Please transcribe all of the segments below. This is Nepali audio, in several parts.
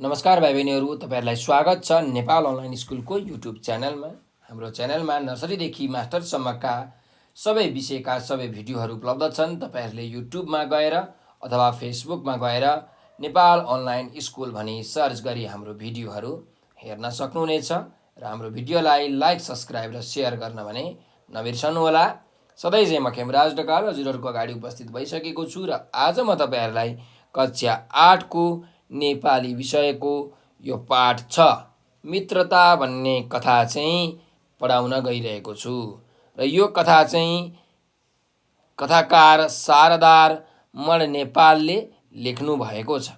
नमस्कार भाइ बहिनीहरू, तपाईँहरूलाई स्वागत छ नेपाल अनलाइन स्कुलको युट्युब च्यानलमा। हाम्रो च्यानलमा नर्सरीदेखि मास्टरसम्मका सबै विषयका सबै भिडियोहरू उपलब्ध छन्। तपाईँहरूले युट्युबमा गएर अथवा फेसबुकमा गएर नेपाल अनलाइन स्कुल भनी सर्च गरी हाम्रो भिडियोहरू हेर्न सक्नुहुनेछ र हाम्रो भिडियोलाई लाइक, सब्सक्राइब र सेयर गर्न भने नबिर्सनुहोला। सधैँ चाहिँ म खेमराज ढकाल हजुरहरूको अगाडि उपस्थित भइसकेको छु र आज म तपाईँहरूलाई कक्षा 8 को नेपाली विषयको यो पाठ 6 मित्रता भन्ने कथा चाहिँ पढाउन गइरहेको छु र यो कथा चाहिँ कथाकार शारदार मण नेपालले लेख्नु भएको छ।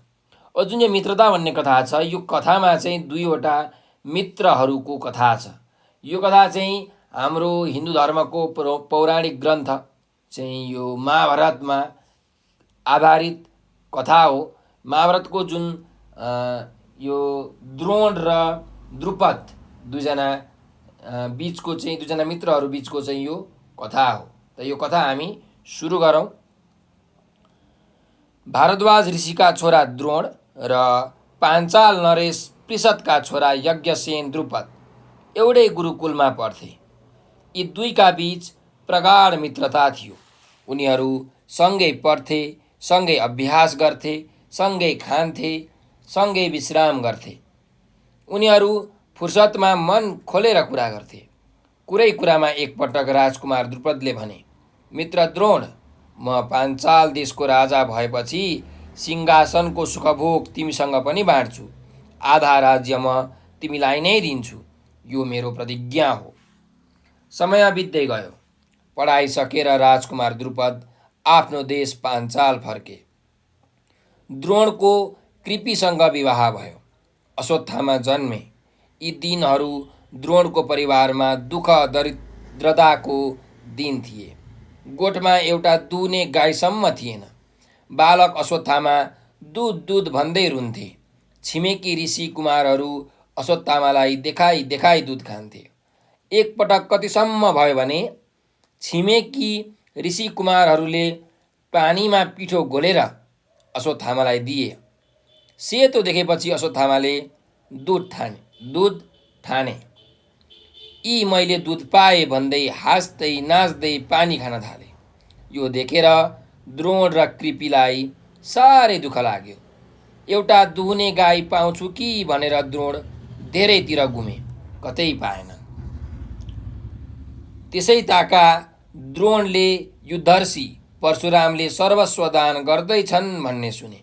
जुन यो मित्रता भन्ने कथा छ, यो कथामा चाहिँ दुईवटा मित्रहरूको कथा छ। यो कथा चाहिँ हाम्रो हिन्दू धर्मको पौराणिक ग्रन्थ चाहिँ यो महाभारतमा आधारित कथा हो। महाभारतको जुन यो द्रोण र द्रुपद दुईजना मित्रहरू बिचको चाहिँ यो कथा हो। त यो कथा हामी सुरु गरौँ। भारद्वाज ऋषिका छोरा द्रोण र पाञ्चाल नरेश पृषदका छोरा यज्ञसेन द्रुपद एउटै गुरुकुलमा पढ्थे। यी दुईका बीच प्रगाढ मित्रता थियो। उनीहरू सँगै पढ्थे, सँगै अभ्यास गर्थे, सँगै खान्थे, सँगै विश्राम गर्थे। उनीहरू फुर्सदमा मन खोलेर कुरा गर्थे। कुरै कुरामा एकपटक राजकुमार द्रुपदले भने, मित्र द्रोण, म पाञ्चाल देशको राजा भएपछि सिंहासनको सुखभोग तिमीसँग पनि बाँड्छु। आधा राज्य म तिमीलाई नै दिन्छु। यो मेरो प्रतिज्ञा हो। समय बित्दै गयो। पढाइ सकेर राजकुमार द्रुपद आफ्नो देश पाञ्चाल फर्के। द्रोणको कृपिसँग विवाह भयो। अश्वत्थामा जन्मे। यी दिनहरू द्रोणको परिवारमा दुःख दरिद्रताको दिन थिए। गोठमा एउटा दुहुने गाईसम्म थिएन। बालक अश्वत्थामा दुध भन्दै रुन्थे। छिमेकी ऋषि कुमारहरू अश्वत्थामालाई देखाई देखाई दुध खान्थे। एकपटक कतिसम्म भयो भने छिमेकी ऋषि कुमारहरूले पानीमा पिठो घोलेर अश्वत्थामालाई दिए। सेतो देखेपछि अश्वत्थामाले दुध ठाने। यी मैले दुध पाएँ भन्दै हाँस्दै नाच्दै पानी खान थाले। यो देखेर द्रोण र कृपिलाई साह्रै दुःख लाग्यो। एउटा दुहुने गाई पाउँछु कि भनेर द्रोण धेरैतिर घुमे, कतै पाएनन्। त्यसै ताका द्रोणले युद्धर्षि परशुरामले सर्वस्व दान गर्दैछन् भन्ने सुने।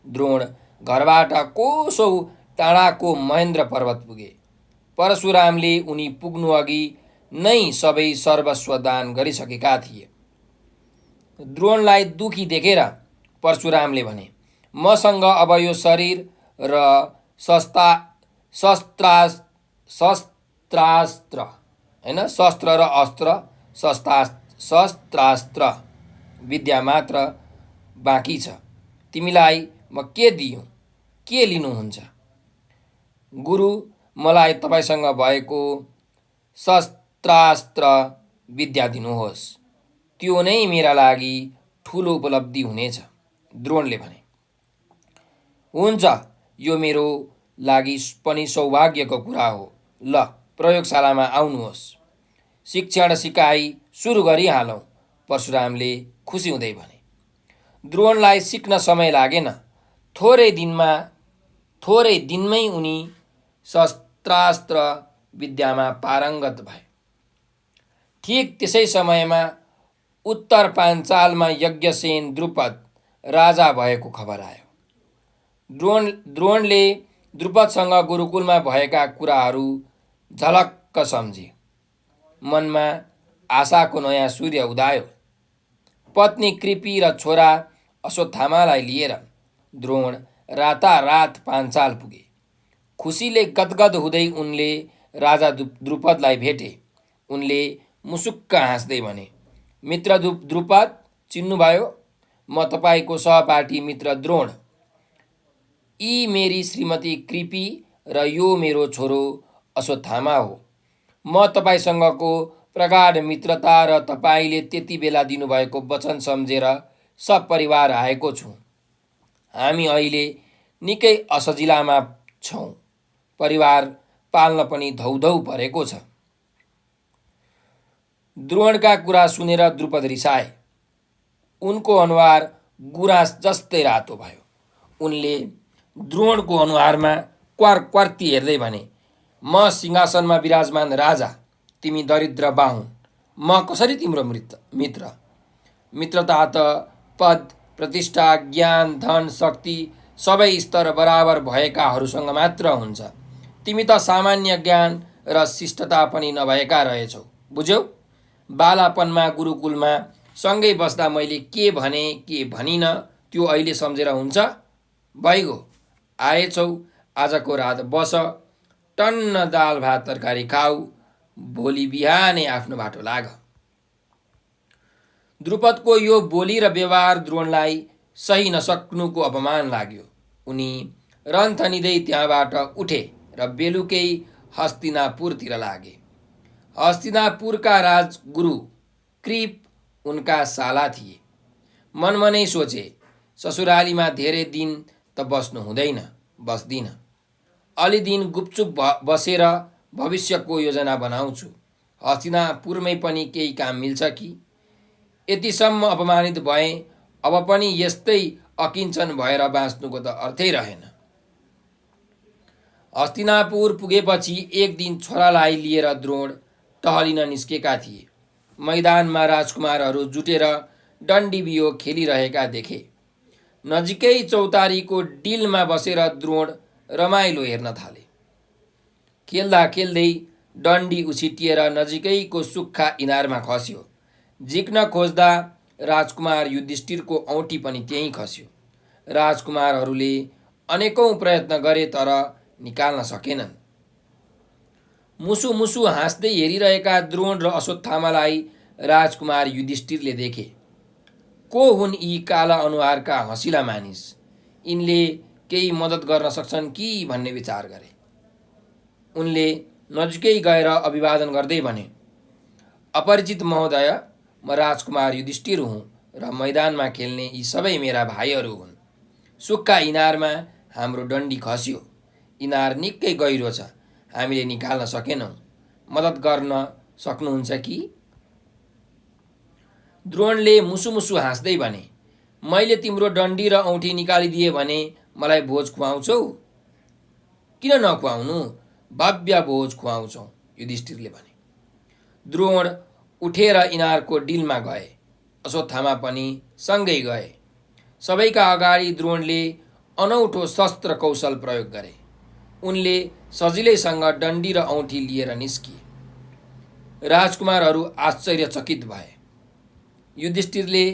द्रोण घरबाट कोसौँ टाढाको महेन्द्र पर्वत पुगे। परशुरामले उनी पुग्नु अघि नै सबै सर्वस्व दान गरिसकेका थिए। द्रोणलाई दुखी देखेर परशुरामले भने, मसँग अब यो शरीर र शस्त्रास्त्र विद्या मात्र बाँकी छ। तिमीलाई म के दिउँ, के लिनुहुन्छ? गुरु, मलाई तपाईसँग भएको शस्त्रास्त्र विद्या दिनुहोस्। त्यो नै मेरा लागि ठुलो उपलब्धि हुनेछ। द्रोणले भने, हुन्छ, यो मेरो लागि पनि सौभाग्यको कुरा हो। ल, प्रयोगशालामा आउनुहोस्। शिक्षण सिकाइ सुरु गरिहालौँ। परशुरामले खुसी हुँदै भने। द्रोणलाई सिक्न समय लागेन। थोरै दिनमै उनी शस्त्रास्त्र विद्यामा पारङ्गत भए। ठिक त्यसै समयमा उत्तर पाञ्चालमा यज्ञसेन द्रुपद राजा भएको खबर आयो। द्रोणले द्रुपदसँग गुरुकुलमा भएका कुराहरू झलक्क सम्झे। मनमा आशाको नयाँ सूर्य उदायो। पत्नी कृपि र छोरा अश्वत्थामालाई लिएर द्रोण रातारात पाञ्चाल पुगे। खुसीले गदगद हुँदै उनले राजा द्रुपदलाई भेटे। उनले मुसुक्क हाँस्दै भने, मित्र द्रुपद, चिन्नुभयो? म तपाईँको सहपाठी मित्र द्रोण। यी मेरी श्रीमती कृपि र यो मेरो छोरो अश्वत्थामा हो। म तपाईँसँगको प्रगाढ मित्रता र तपाईँले त्यति बेला दिनुभएको वचन सम्झेर सपरिवार आएको छु। हामी अहिले निकै असजिलामा छौँ। परिवार पाल्न पनि धौधौ परेको छ। द्रोणका कुरा सुनेर द्रुपद रिसाए। उनको अनुहार गुराँस जस्तै रातो भयो। उनले द्रोणको अनुहारमा क्वार्ती हेर्दै भने, म सिंहासनमा विराजमान राजा, तिमी दरिद्र बाहुन। म कसरी तिम्रो मित्र? मित्रता त पद, प्रतिष्ठा, ज्ञान, धन, शक्ति सबै स्तर बराबर भएकाहरूसँग मात्र हुन्छ। तिमी त सामान्य ज्ञान र शिष्टता पनि नभएका रहेछौ। बुझ्यौ? बालापनमा गुरुकुलमा सँगै बस्दा मैले के भने के भनिन त्यो अहिले सम्झेर हुन्छ? भइगयो, आएछौ, आजको रात बस, टन्न दाल भात तरकारी खाऊ, भोलि बिहानै आफ्नो बाटो लाग। द्रुपदको यो बोली र व्यवहार द्रोणलाई सही नसक्नुको अपमान लाग्यो। उनी रन्थनिँदै त्यहाँबाट उठे र बेलुकै हस्तिनापुरतिर लागे। हस्तिनापुरका राजगुरु कृप उनका साला थिए। मनमनै सोचे, ससुरालीमा धेरै दिन त बस्नु हुँदैन, बस्दिन। अलि दिन गुपचुप बसेर भविष्यको योजना बनाउँछु। हस्तिनापुरमै पनि केही काम मिल्छ कि? यतिसम्म अपमानित भएँ, अब पनि यस्तै अकिञ्चन भएर बाँच्नुको त अर्थै रहेन। हस्तिनापुर पुगेपछि एक दिन छोरालाई लिएर द्रोण टहलिन निस्केका थिए। मैदानमा राजकुमारहरू जुटेर डन्डीबियो खेलिरहेका देखे। नजिकै चौतारीको डिलमा बसेर द्रोण रमाइलो हेर्न थाले। खेल्दा खेल्दै डन्डी उछिटिएर नजिकैको सुक्खा इनारमा खस्यो। झिक्न खोज्दा राजकुमार युधिष्ठिरको औँठी पनि त्यहीँ खस्यो। राजकुमारहरूले अनेकौँ प्रयत्न गरे तर निकाल्न सकेनन्। मुसु मुसु हाँस्दै हेरिरहेका द्रोण र अश्वत्थामालाई राजकुमार युधिष्ठिरले देखे। को हुन् यी काला अनुहारका हँसिला मानिस? यिनले केही मद्दत गर्न सक्छन् कि भन्ने विचार गरे। उनले नजिकै गएर अभिवादन गर्दै भने, अपरिचित महोदय, म राजकुमार युधिष्ठिर हुँ र मैदानमा खेल्ने यी सबै मेरा भाइहरू हुन्। सुक्खा इनारमा हाम्रो डन्डी खस्यो। इनार निकै गहिरो छ, हामीले निकाल्न सकेनौँ। मद्दत गर्न सक्नुहुन्छ कि? द्रोणले मुसुमुसु हाँस्दै भने, मैले तिम्रो डन्डी र औँठी निकालिदिए भने मलाई भोज खुवाउँछौ? किन नखुवाउनु? भव्य भोज खुवाउँछौ, युधिष्ठिरले भने। द्रोण उठेर इनारको डिलमा गए। अश्वत्थामा पनि सँगै गए। सबैका अगाडि द्रोणले अनौठो शस्त्र कौशल प्रयोग गरे। उनले सजिलैसँग डन्डी र औँठी लिएर निस्किए। राजकुमारहरू आश्चर्यचकित भए। युधिष्ठिरले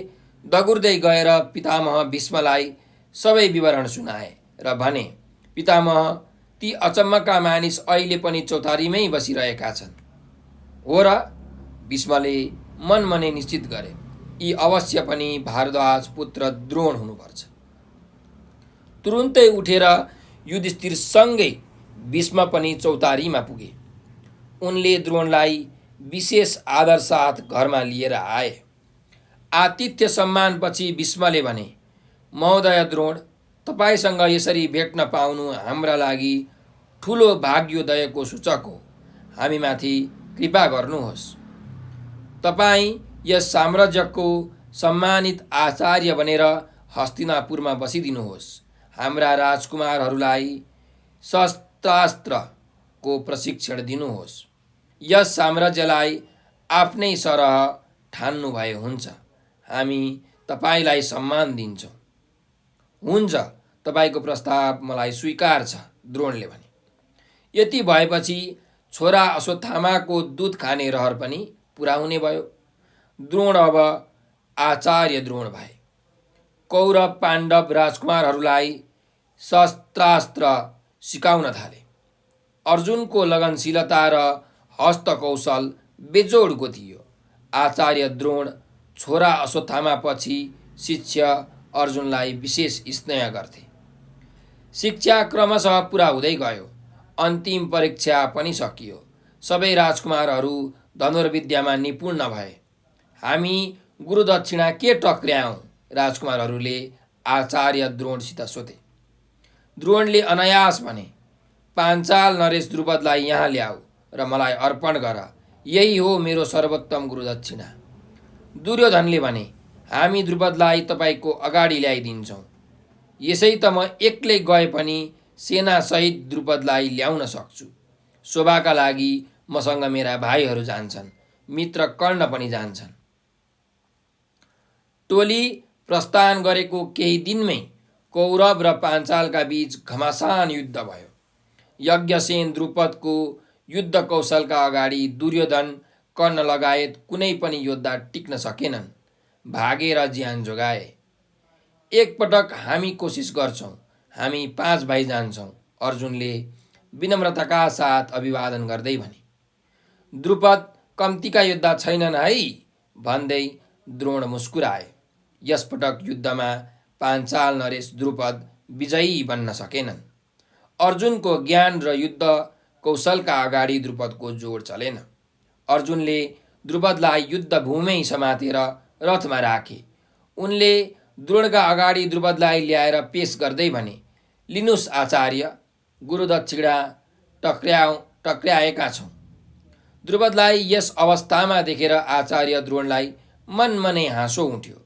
दगुर्दै गएर पितामह भीष्मलाई सबै विवरण सुनाए र भने, पितामह, ती अचम्मका मानिस अहिले पनि चौतारीमै बसिरहेका छन्। हो र? भीष्मले मनमनै निश्चित गरे, यी अवश्य पनि भारद्वाज पुत्र द्रोण हुनुपर्छ। तुरुन्तै उठेर युधिष्ठिरसँगै भीष्म पनि चौतारीमा पुगे। उनले द्रोणलाई विशेष आदर साथ घरमा लिएर आए। आतिथ्य सम्मानपछि भीष्मले भने, महोदय द्रोण, तपाईँसँग यसरी भेट्न पाउनु हाम्रा लागि ठुलो भाग्योदयको सूचक हो। हामीमाथि कृपा गर्नुहोस्। तपाईँ यस साम्राज्यको सम्मानित आचार्य बनेर हस्तिनापुरमा बसिदिनुहोस्। हाम्रा राजकुमारहरूलाई शस्त्रास्त्रको प्रशिक्षण दिनुहोस्। यस साम्राज्यलाई आफ्नै सरह ठान्नुभए हुन्छ। हामी तपाईँलाई सम्मान दिन्छौँ। हुन्छ, तपाईँको प्रस्ताव मलाई स्वीकार छ, द्रोणले भने। यति भएपछि छोरा अश्वत्थामाको दुध खाने रहर पनि पुरा हुने भयो। द्रोण अब आचार्य द्रोण भए। कौरव पाण्डव राजकुमारहरूलाई शस्त्रास्त्र सिकाउन थाले। अर्जुनको लगनशीलता र हस्तकौशल बेजोडको थियो। आचार्य द्रोण छोरा अश्वत्थामापछि शिष्य अर्जुनलाई विशेष स्नेह गर्थे। शिक्षा क्रमशः पुरा हुँदै गयो। अन्तिम परीक्षा पनि सकियो। सबै राजकुमारहरू धनुर्विद्यामा निपुण भए। हामी गुरुदक्षिणा के टक्र्यायौँ? राजकुमारहरूले आचार्य द्रोणसित सोधे। द्रोणले अनायास भने, पाञ्चाल नरेश द्रुपदलाई यहाँ ल्याऊ र मलाई अर्पण गर, यही हो मेरो सर्वोत्तम गुरुदक्षिणा। दुर्योधनले भने, हामी द्रुपदलाई तपाईँको अगाडि ल्याइदिन्छौँ। यसै त म एक्लै गए पनि सेनासहित द्रुपदलाई ल्याउन सक्छु। शोभाका लागि मसँग मेरा भाइहरू जान्छन्, मित्र कर्ण पनि जान्छन्। टोली प्रस्थान गरेको केही दिनमै कौरव र पाञ्चालका बीच घमासान युद्ध भयो। यज्ञसेन द्रुपदको युद्ध कौशलका अगाडि दुर्योधन कर्ण लगायत कुनै पनि योद्धा टिक्न सकेनन्, भागेर ज्यान जोगाए। एकपटक हामी कोसिस गर्छौँ, हामी 5 भाइ जान्छौँ, अर्जुनले विनम्रताका साथ अभिवादन गर्दै भने। द्रुपद कम्तीका योद्धा छैनन् है भन्दै द्रोण मुस्कुराए। यसपटक युद्धमा पाञ्चाल नरेश द्रुपद विजयी बन्न सकेनन्। अर्जुनको ज्ञान र युद्ध कौशलका अगाडि द्रुपदको जोड चलेन। अर्जुनले द्रुपदलाई युद्धभूमै समातेर रथमा राखे। उनले द्रोणका अगाडि द्रुपदलाई ल्याएर पेश गर्दै भने, लिनुस् आचार्य, गुरुदक्षिणा टक्र्याएका छौँ। द्रुपदलाई यस अवस्थामा देखेर आचार्य द्रोणलाई मनमनै हाँसो उठ्यो।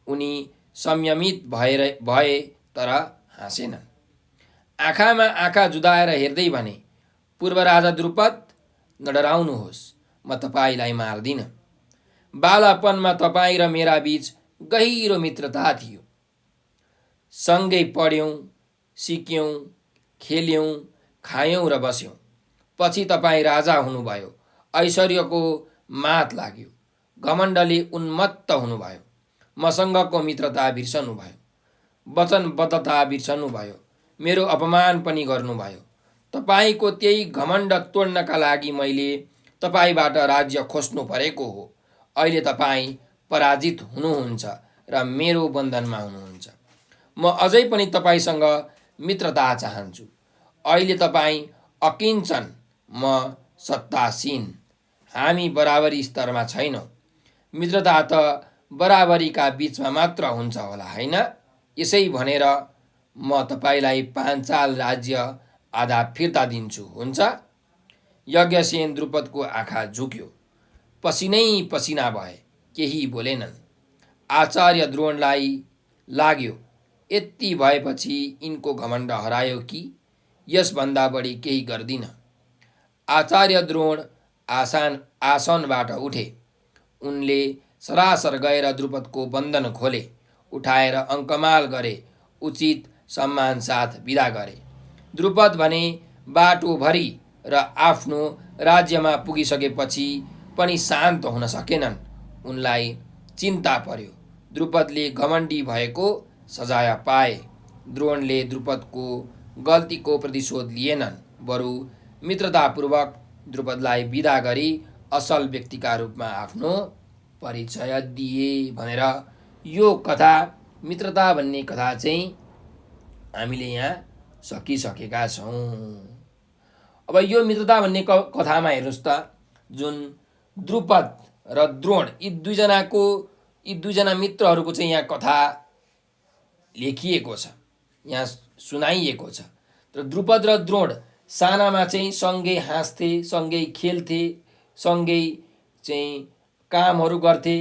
उनी संयमित भए तर हाँसेनन्। आँखामा आँखा जुदाएर हेर्दै भने, पूर्व राजा द्रुपद, नडराउनुहोस्, म तपाईँलाई मार्दिन। बालपनमा तपाईँ र मेरा बीच गहिरो मित्रता थियो। सँगै पढ्यौँ, सिक्यौँ, खेल्यौँ, खायौँ र बस्यौँ। पछि तपाईँ राजा हुनुभयो, ऐश्वर्यको मात लाग्यो, घमण्डले उन्मत्त हुनुभयो, मसँगको मित्रता बिर्सनुभयो, वचनबद्धता बिर्सनुभयो, मेरो अपमान पनि गर्नुभयो। तपाईँको त्यही घमण्ड तोड्नका लागि मैले तपाईँबाट राज्य खोज्नु परेको हो। अहिले तपाईँ पराजित हुनुहुन्छ र मेरो बन्धनमा हुनुहुन्छ। म अझै पनि तपाईँसँग मित्रता चाहन्छु। अहिले तपाईँ अकिञ्चन, म सत्तासीन। हामी बराबरी स्तरमा छैनौँ। मित्रता त बराबरीका बीचमा मात्र हुन्छ होला, होइन? यसै भनेर म तपाईँलाई पाञ्चाल राज्य आधा फिर्ता दिन्छु, हुन्छ? यज्ञसेन द्रुपदको आँखा झुक्यो, पसिनै पसिना भए, केही बोलेनन्। आचार्य द्रोणलाई लाग्यो, यति भएपछि यिनको घमण्ड हरायो कि यसभन्दा बढी केही गर्दिन। आचार्य द्रोण आसनबाट उठे। उनले सरासर गएर द्रुपदको बन्धन खोले, उठाएर अङ्कमाल गरे, उचित सम्मान साथ विदा गरे। द्रुपद भने बाटोभरि र आफ्नो राज्यमा पुगिसकेपछि पनि शान्त हुन सकेनन्। उनलाई चिन्ता पर्यो। द्रुपदले घमण्डी भएको सजाय पाए। द्रोणले द्रुपदको गल्तीको प्रतिशोध लिएनन्, बरु मित्रतापूर्वक द्रुपदलाई विदा गरी असल व्यक्तिका रूपमा आफ्नो परिचय दिए भनेर यो कथा, मित्रता भन्ने कथा चाहिँ हामीले यहाँ सकिसकेका छौँ। अब यो मित्रता भन्ने कथामा हेर्नुहोस् त, जुन द्रुपद र द्रोण यी दुईजना मित्रहरूको चाहिँ यहाँ कथा लेखिएको छ, यहाँ सुनाइएको छ। तर द्रुपद र द्रोण सानामा चाहिँ सँगै हाँस्थे, सँगै खेल्थे, सँगै चाहिँ कामहरू गर्थे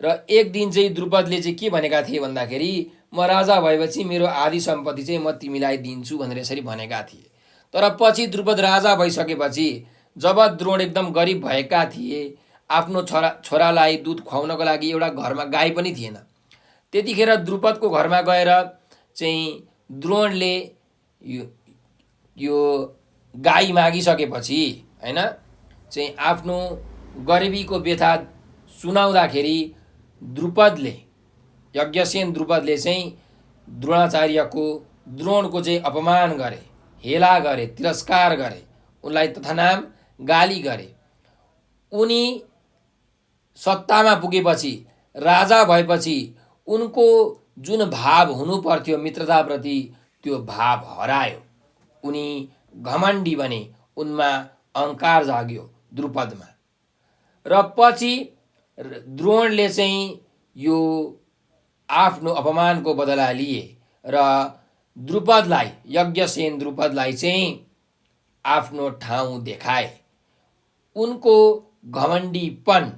र एक दिन चाहिँ द्रुपदले चाहिँ के भनेका थिए भन्दाखेरि, म राजा भएपछि मेरो आधी सम्पत्ति चाहिँ म तिमीलाई दिन्छु भनेर यसरी भनेका थिए। तर पछि द्रुपद राजा भइसकेपछि जब द्रोण एकदम गरिब भएका थिए, आफ्नो छोरालाई दुध खुवाउनको लागि एउटा घरमा गाई पनि थिएन। त्यतिखेर द्रुपदको घरमा गएर चाहिँ द्रोणले यो गाई मागिसकेपछि हैन चाहिँ आफ्नो गरिबीको व्यथा सुनाउँदाखेरि यज्ञसेन द्रुपदले चाहिँ द्रोणको चाहिँ अपमान गरे, हेला गरे, तिरस्कार गरे, उनलाई तथानाम गाली गरे। उनी सत्तामा पुगेपछि, राजा भएपछि उनको जुन भाव हुनु पर्थ्यो मित्रताप्रति, त्यो भाव हरायो। उनी घमण्डी बने, उनमा अहङ्कार जाग्यो द्रुपदमा। र पछि द्रोणले चाहिँ यो आफ्नो अपमानको बदला लिए र यज्ञसेन द्रुपदलाई चाहिँ आफ्नो ठाउँ देखाए। उनको घमण्डीपन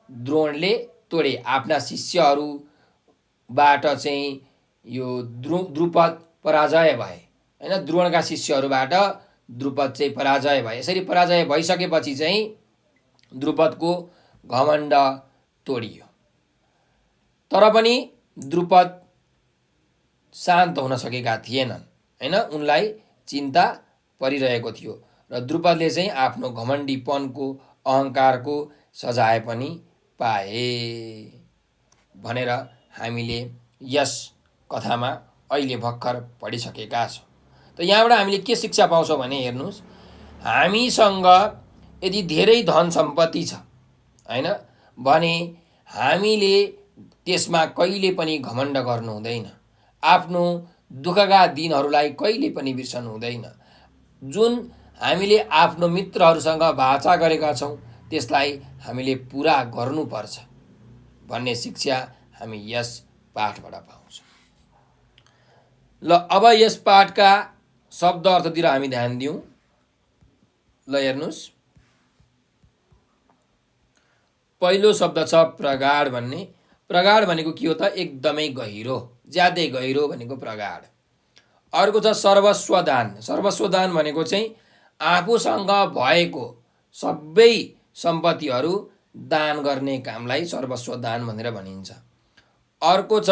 द्रोणले तोडे। आफ्ना शिष्यहरूबाट चाहिँ यो द्रुपद पराजय भए होइन। द्रोणका शिष्यहरूबाट द्रुपद चाहिँ पराजय भए। यसरी पराजय भइसकेपछि चाहिँ द्रुपदको घमण्ड तोडियो। तर पनि द्रुपद शान्त हुन सकेका थिएनन् होइन। उनलाई चिन्ता परिरहेको थियो र द्रुपदले चाहिँ आफ्नो घमण्डीपनको अहङ्कारको सजाय पनि पाए भनेर हामीले यस कथामा अहिले भर्खर पढिसकेका छौँ। त यहाँबाट हामीले के शिक्षा पाउँछौँ भने हेर्नुहोस्, हामीसँग यदि धेरै धन सम्पत्ति छ होइन भने हामीले त्यसमा कहिले पनि घमण्ड गर्नु हुँदैन। आफ्नो दुःखका दिनहरूलाई कहिले पनि बिर्सनु हुँदैन। जुन हामीले आफ्नो मित्रहरूसँग वाचा गरेका छौँ त्यसलाई हामीले पुरा गर्नुपर्छ भन्ने शिक्षा हामी यस पाठबाट पाउँछौँ। ल अब यस पाठका शब्द अर्थतिर हामी ध्यान दिउँ। ल हेर्नुहोस्, पहिलो शब्द छ प्रगाढ भन्ने। प्रगाढ भनेको के हो त? एकदमै गहिरो, ज्यादै गहिरो भनेको प्रगाढ। अर्को छ सर्वस्वदान। सर्वस्वदान भनेको चाहिँ आफूसँग भएको सबै सम्पत्तिहरू दान गर्ने कामलाई सर्वस्वदान भनेर भनिन्छ। अर्को छ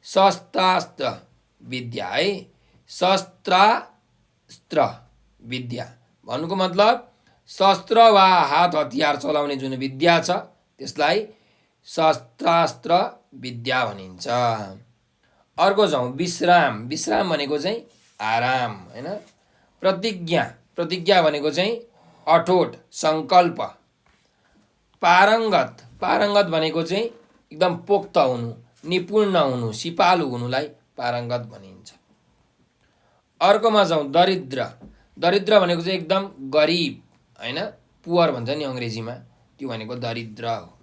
शस्त्रास्त्र विद्या है। शस्त्रास्त्र विद्या भन्नुको मतलब शस्त्र वा हात हतियार चलाउने जुन विद्या छ त्यसलाई शस्त्रास्त्र विद्या भनिन्छ। अर्को जाउँ विश्राम। विश्राम भनेको चाहिँ आराम होइन। प्रतिज्ञा। प्रतिज्ञा भनेको चाहिँ अठोट सङ्कल्प। पारङ्गत। पारङ्गत भनेको चाहिँ एकदम पोक्त हुनु, निपुण हुनु, सिपालु हुनुलाई पारङ्गत भनिन्छ। अर्कोमा जाउँ दरिद्र। दरिद्र भनेको चाहिँ एकदम गरिब होइन, पुवर भन्छ नि अङ्ग्रेजीमा, त्यो भनेको दरिद्र हो।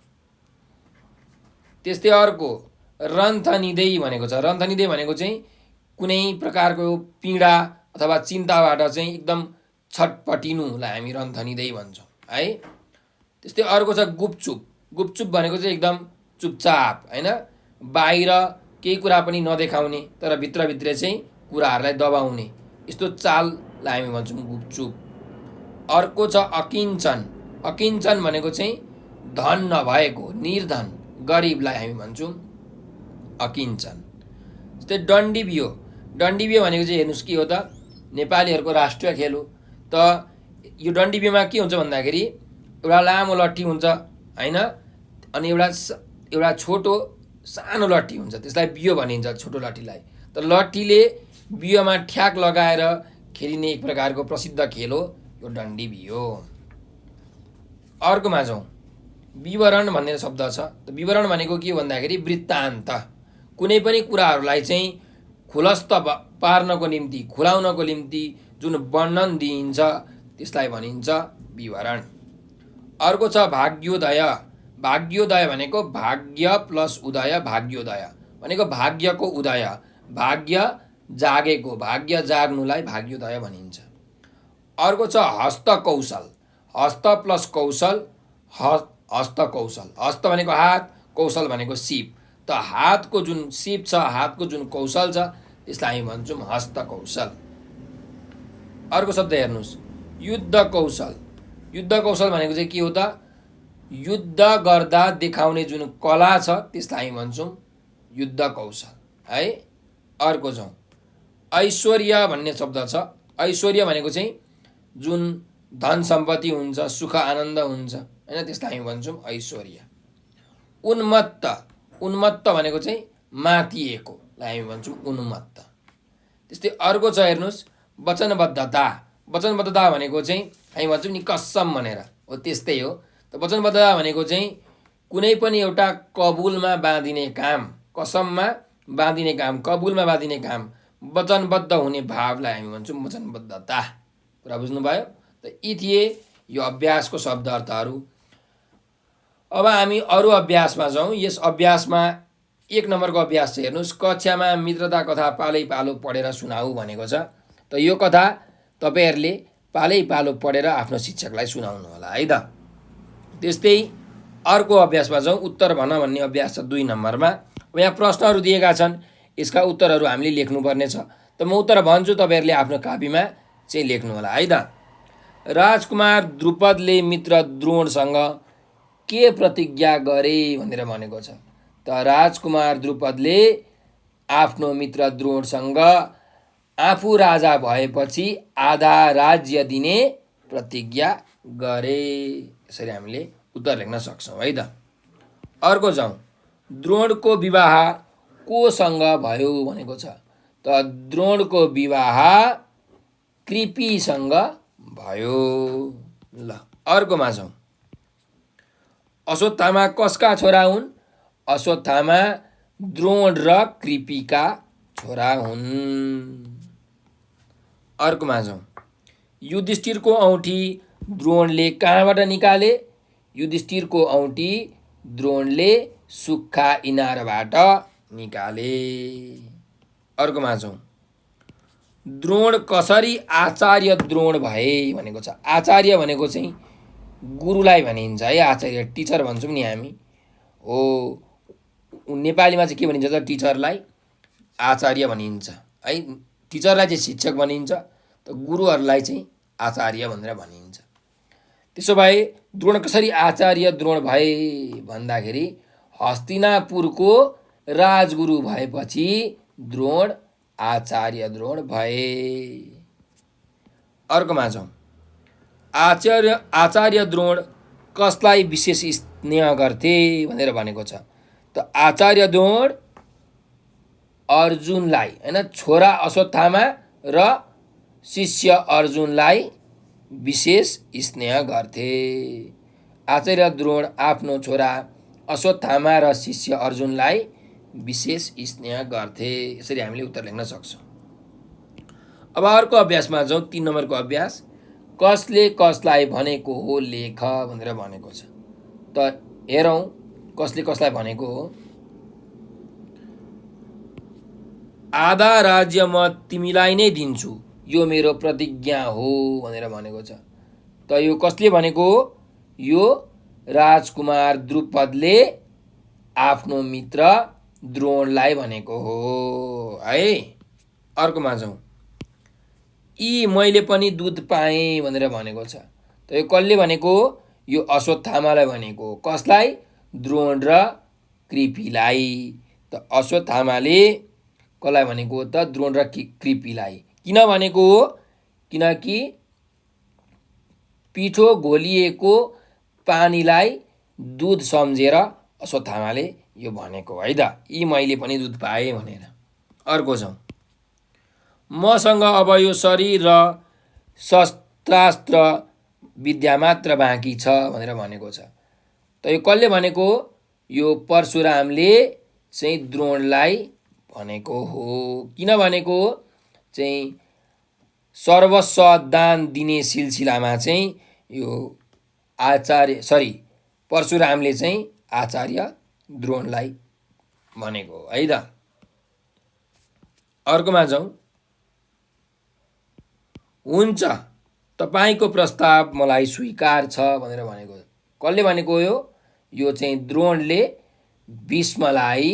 त्यस्तै अर्को रन्थनिधे भनेको छ। रन्थनिधे भनेको चाहिँ कुनै प्रकारको पीडा अथवा चिन्ताबाट चाहिँ एकदम छटपटिनुलाई हामी रन्थनिधे भन्छौँ है। त्यस्तै अर्को छ गुपचुप। गुपचुप भनेको चाहिँ एकदम चुपचाप होइन, बाहिर केही कुरा पनि नदेखाउने तर भित्रभित्र चाहिँ कुराहरूलाई दबाउने, यस्तो चाललाई हामी भन्छौँ गुपचुप। अर्को छ अकिञ्चन। अकिञ्चन भनेको चाहिँ धन नभएको, निर्धन, गरिबलाई हामी भन्छौँ अकिञ्चन। जस्तै डन्डीबियो। डन्डीबियो भनेको चाहिँ हेर्नुहोस् के हो त, नेपालीहरूको राष्ट्रिय खेल हो। त यो डन्डीबियोमा के हुन्छ भन्दाखेरि एउटा लामो लट्ठी हुन्छ होइन, अनि एउटा छोटो सानो लट्ठी हुन्छ, त्यसलाई बियो भनिन्छ, छोटो लट्ठीलाई। त लट्ठीले बियोमा ठ्याक लगाएर खेलिने एक प्रकारको प्रसिद्ध खेल हो यो डन्डीबियो। अर्कोमा जाउँ विवरण भन्ने शब्द छ। त विवरण भनेको के हो भन्दाखेरि वृत्तान्त। कुनै पनि कुराहरूलाई चाहिँ खुलस्त पार्नको निम्ति, खुलाउनको निम्ति जुन वर्णन दिइन्छ त्यसलाई भनिन्छ विवरण। अर्को छ भाग्योदय। भाग्योदय भनेको भाग्य प्लस उदय, भाग्योदय भनेको भाग्यको उदय, भाग्य जागेको, भाग्य जाग्नुलाई भाग्योदय भनिन्छ। अर्को छ हस्तकौशल। हस्त प्लस कौशल, हस्तकौशल। हस्त भनेको हात, कौशल भनेको सिप। त हातको जुन सिप छ, हातको जुन कौशल छ त्यसलाई हामी भन्छौँ हस्तकौशल। अर्को शब्द हेर्नुहोस् युद्ध कौशल। युद्ध कौशल भनेको चाहिँ के हो त, युद्ध गर्दा देखाउने जुन कला छ त्यसलाई हामी भन्छौँ युद्ध कौशल है। अर्को जाउँ ऐश्वर्य भन्ने शब्द छ। ऐश्वर्य भनेको चाहिँ जुन धन सम्पत्ति हुन्छ, सुख आनन्द हुन्छ होइन, त्यसलाई हामी भन्छौँ ऐश्वर्य। उन्मत्त। उन्मत्त भनेको चाहिँ मातिएकोलाई हामी भन्छौँ उन्मत्त। त्यस्तै अर्को छ हेर्नुहोस् वचनबद्धता। वचनबद्धता भनेको चाहिँ हामी भन्छौँ नि कसम भनेर, हो त्यस्तै हो। त वचनबद्धता भनेको चाहिँ कुनै पनि एउटा कबुलमा बाँधिने काम, कसममा बाँधिने काम, कबुलमा बाँधिने काम, वचनबद्ध हुने भावलाई हामी भन्छौँ वचनबद्धता। कुरा बुझ्नुभयो? त यी थिए यो अभ्यासको शब्द अर्थहरू। अब हामी अरू अभ्यासमा जाउँ। यस अभ्यासमा 1 नम्बरको अभ्यास छ हेर्नुहोस्, कक्षामा मित्रता कथा पालै पालो पढेर सुनाऊ भनेको छ। त यो कथा तपाईँहरूले पालै पालो पढेर आफ्नो शिक्षकलाई सुनाउनु होला है त। त्यस्तै अर्को अभ्यासमा जाउँ। उत्तर भन भन्ने अभ्यास छ 2 नम्बरमा। यहाँ प्रश्नहरू दिएका छन्, यसका उत्तरहरू हामीले लेख्नुपर्ने छ। त म उत्तर भन्छु, तपाईँहरूले आफ्नो कापीमा चाहिँ लेख्नु होला है त। राजकुमार द्रुपदले मित्र द्रोणसँग के प्रतिज्ञा गरे भनेर भनेको छ। त राजकुमार द्रुपदले आफ्नो मित्र द्रोणसँग आफू राजा भएपछि आधा राज्य दिने प्रतिज्ञा गरे। यसरी हामीले उत्तर लेख्न सक्छौँ है त। अर्को जाउँ। द्रोणको विवाह कोसँग भयो भनेको छ। त द्रोणको विवाह कृपिसँग भयो। ल अर्कोमा जाउँ। अश्वत्थामा कसका छोरा हुन्? अश्वत्थामा द्रोण र कृपिका छोरा हुन्। अर्कोमा जाउँ। युधिष्ठिरको औँठी द्रोणले कहाँबाट निकाले? युधिष्ठिरको औँठी द्रोणले सुक्खा इनारबाट निकाले। अर्कोमा जाउँ। द्रोण कसरी आचार्य द्रोण भए भनेको छ। आचार्य भनेको चाहिँ गुरुलाई भनिन्छ है। आचार्य टिचर भन्छौँ नि हामी हो। नेपालीमा चाहिँ के भनिन्छ त? टिचरलाई आचार्य भनिन्छ है। टिचरलाई चाहिँ शिक्षक भनिन्छ, त गुरुहरूलाई चाहिँ आचार्य भनेर भनिन्छ। त्यसो भए द्रोण कसरी आचार्य द्रोण भए भन्दाखेरि हस्तिनापुरको राजगुरु भएपछि द्रोण आचार्य द्रोण भए। अर्कोमा जाउँ। आचार्य द्रोण कसलाई विशेष स्नेह गर्थे भनेर भनेको छ। त आचार्य द्रोण अर्जुनलाई हैन, छोरा अश्वत्थामा र शिष्य अर्जुनलाई विशेष स्नेह गर्थे। आचार्य द्रोण आफ्नो छोरा अश्वत्थामा र शिष्य अर्जुनलाई विशेष स्नेह गर्थे। यसरी हामीले उत्तर लेख्न सक्छौँ। अब अर्को अभ्यासमा जाउँ। 3 नम्बरको अभ्यास। कसले कसलाई भनेको हो लेख भनेर भनेको छ। त हेरौँ कसले कसलाई भनेको हो। आधा राज्य म तिमीलाई नै दिन्छु, यो मेरो प्रतिज्ञा हो भनेर भनेको छ। त यो कसले भनेको हो? यो राजकुमार द्रुपदले आफ्नो मित्र द्रोणलाई भनेको हो है। अर्कोमा जाउँ। यी मैले पनि दुध पाएँ भनेर भनेको छ। त यो कसले भनेको हो? यो अश्वत्थामालाई भनेको हो। कसलाई? द्रोण र कृपिलाई। त अश्वत्थामाले कसलाई भनेको हो त? द्रोण र कृपिलाई। किन भनेको हो? किनकि पिठो घोलिएको पानीलाई दुध सम्झेर अश्वत्थामाले यो भनेको है त। यी मैले पनि दुध पाएँ भनेर। अर्को जाउँ। मसँग अब यो शरीर र शस्त्रास्त्र विद्या मात्र बाँकी छ भनेर भनेको छ। त यो कसले भनेको? यो परशुरामले चाहिँ द्रोणलाई भनेको हो। किन भनेको चाहिँ सर्वस्व दान दिने सिलसिलामा चाहिँ यो परशुरामले चाहिँ आचार्य द्रोणलाई भनेको है त। अर्कोमा जाउँ। हुन्छ, तपाईँको प्रस्ताव मलाई स्वीकार छ भनेर भनेको। कसले भनेको हो? यो चाहिँ द्रोणले भीष्मलाई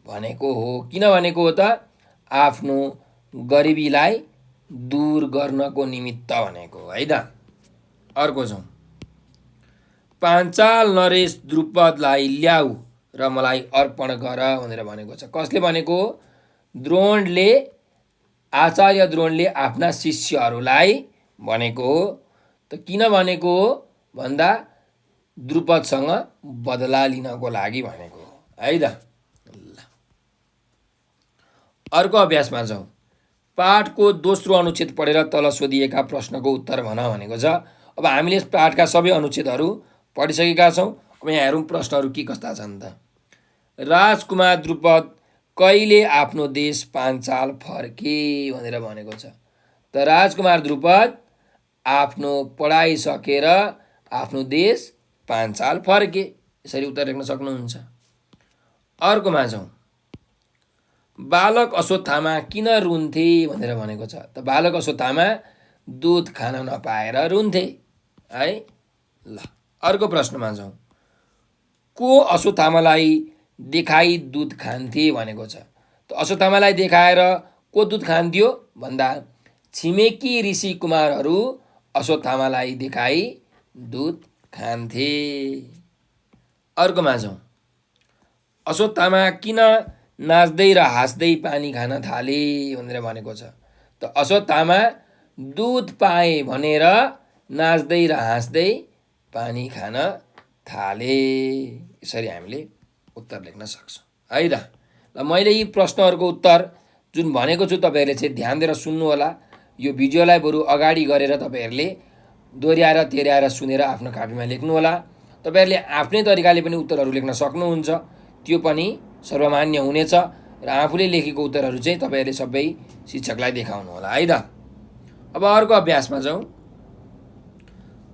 भनेको हो। किन भनेको हो त? आफ्नो गरिबीलाई दूर गर्नको निमित्त भनेको है त। अर्को जाउँ। पाञ्चाल नरेश द्रुपदलाई ल्याऊ र मलाई अर्पण गर भनेर भनेको छ। कसले भनेको हो? द्रोणले आचार्य द्रोणले आफ्ना शिष्यहरूलाई भनेको हो। त किन भनेको हो भन्दा द्रुपदसँग बदला लिनको लागि भनेको हो है त। अर्को अभ्यासमा जाउँ। पाठको दोस्रो अनुच्छेद पढेर तल सोधिएका प्रश्नको उत्तर भन भनेको छ। अब हामीले पाठका सबै अनुच्छेदहरू पढिसकेका छौँ। अब यहाँ हेरौँ प्रश्नहरू के कस्ता छन् त। राजकुमार द्रुपद कहिले आफ्नो देश पाञ्चाल फर्के भनेर भनेको छ। त राजकुमार द्रुपद आफ्नो पढाइ सकेर आफ्नो देश पाञ्चाल फर्के। यसरी उत्तर लेख्न सक्नुहुन्छ। अर्कोमा जाउँ। बालक अश्वत्थामा किन रुन्थे भनेर भनेको छ। त बालक अश्वत्थामा दुध खान नपाएर रुन्थे है। ल अर्को प्रश्नमा जाउँ। को अश्वत्थामालाई देखाई दुध खान्थे भनेको छ। त अश्वत्थामालाई देखाएर को दुध खान्थ्यो भन्दा छिमेकी ऋषि कुमारहरू अश्वत्थामालाई देखाई दुध खान्थे। अर्कोमा जाउँ। अश्वत्थामा किन नाच्दै र हाँस्दै पानी खान थाले भनेर भनेको छ। त अश्वत्थामा दुध पाए भनेर नाच्दै र हाँस्दै पानी खान थाले। यसरी हामीले उत्तर लेख्न सक्छौँ है त। ल मैले यी प्रश्नहरूको उत्तर जुन भनेको छु तपाईँहरूले चाहिँ ध्यान दिएर सुन्नु होला। यो भिडियोलाई बरु अगाडि गरेर तपाईँहरूले दोहोऱ्याएर तेर्याएर सुनेर आफ्नो कापीमा लेख्नु होला। तपाईँहरूले आफ्नै तरिकाले पनि उत्तरहरू लेख्न सक्नुहुन्छ, त्यो पनि सर्वमान्य हुनेछ। र आफूले लेखेको उत्तरहरू चाहिँ तपाईँहरूले सबै शिक्षकलाई देखाउनु होला है त। अब अर्को अभ्यासमा जाउँ।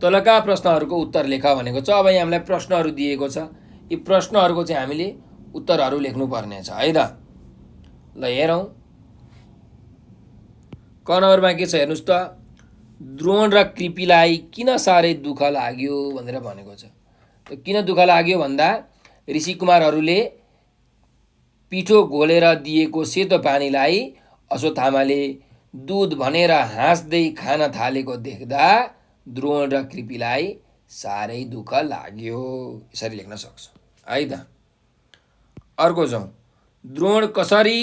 तलका प्रश्नहरूको उत्तर लेख भनेको छ। अब यहाँ हामीलाई प्रश्नहरू दिएको छ। यी प्रश्नहरूको चाहिँ हामीले उत्तरहरू लेख्नुपर्ने छ है त। ल हेरौँ। क नम्बरमा के छ हेर्नुहोस् त। द्रोण र कृपिलाई किन साह्रै दुःख लाग्यो भनेर भनेको छ। त किन दुःख लाग्यो भन्दा ऋषि कुमारहरूले पिठो घोलेर दिएको सेतो पानीलाई अश्वत्थामाले दुध भनेर हाँस्दै खान थालेको देख्दा द्रोण र कृपिलाई साह्रै दुःख लाग्यो। यसरी लेख्न सक्छौँ है त। अर्को जाउँ। द्रोण कसरी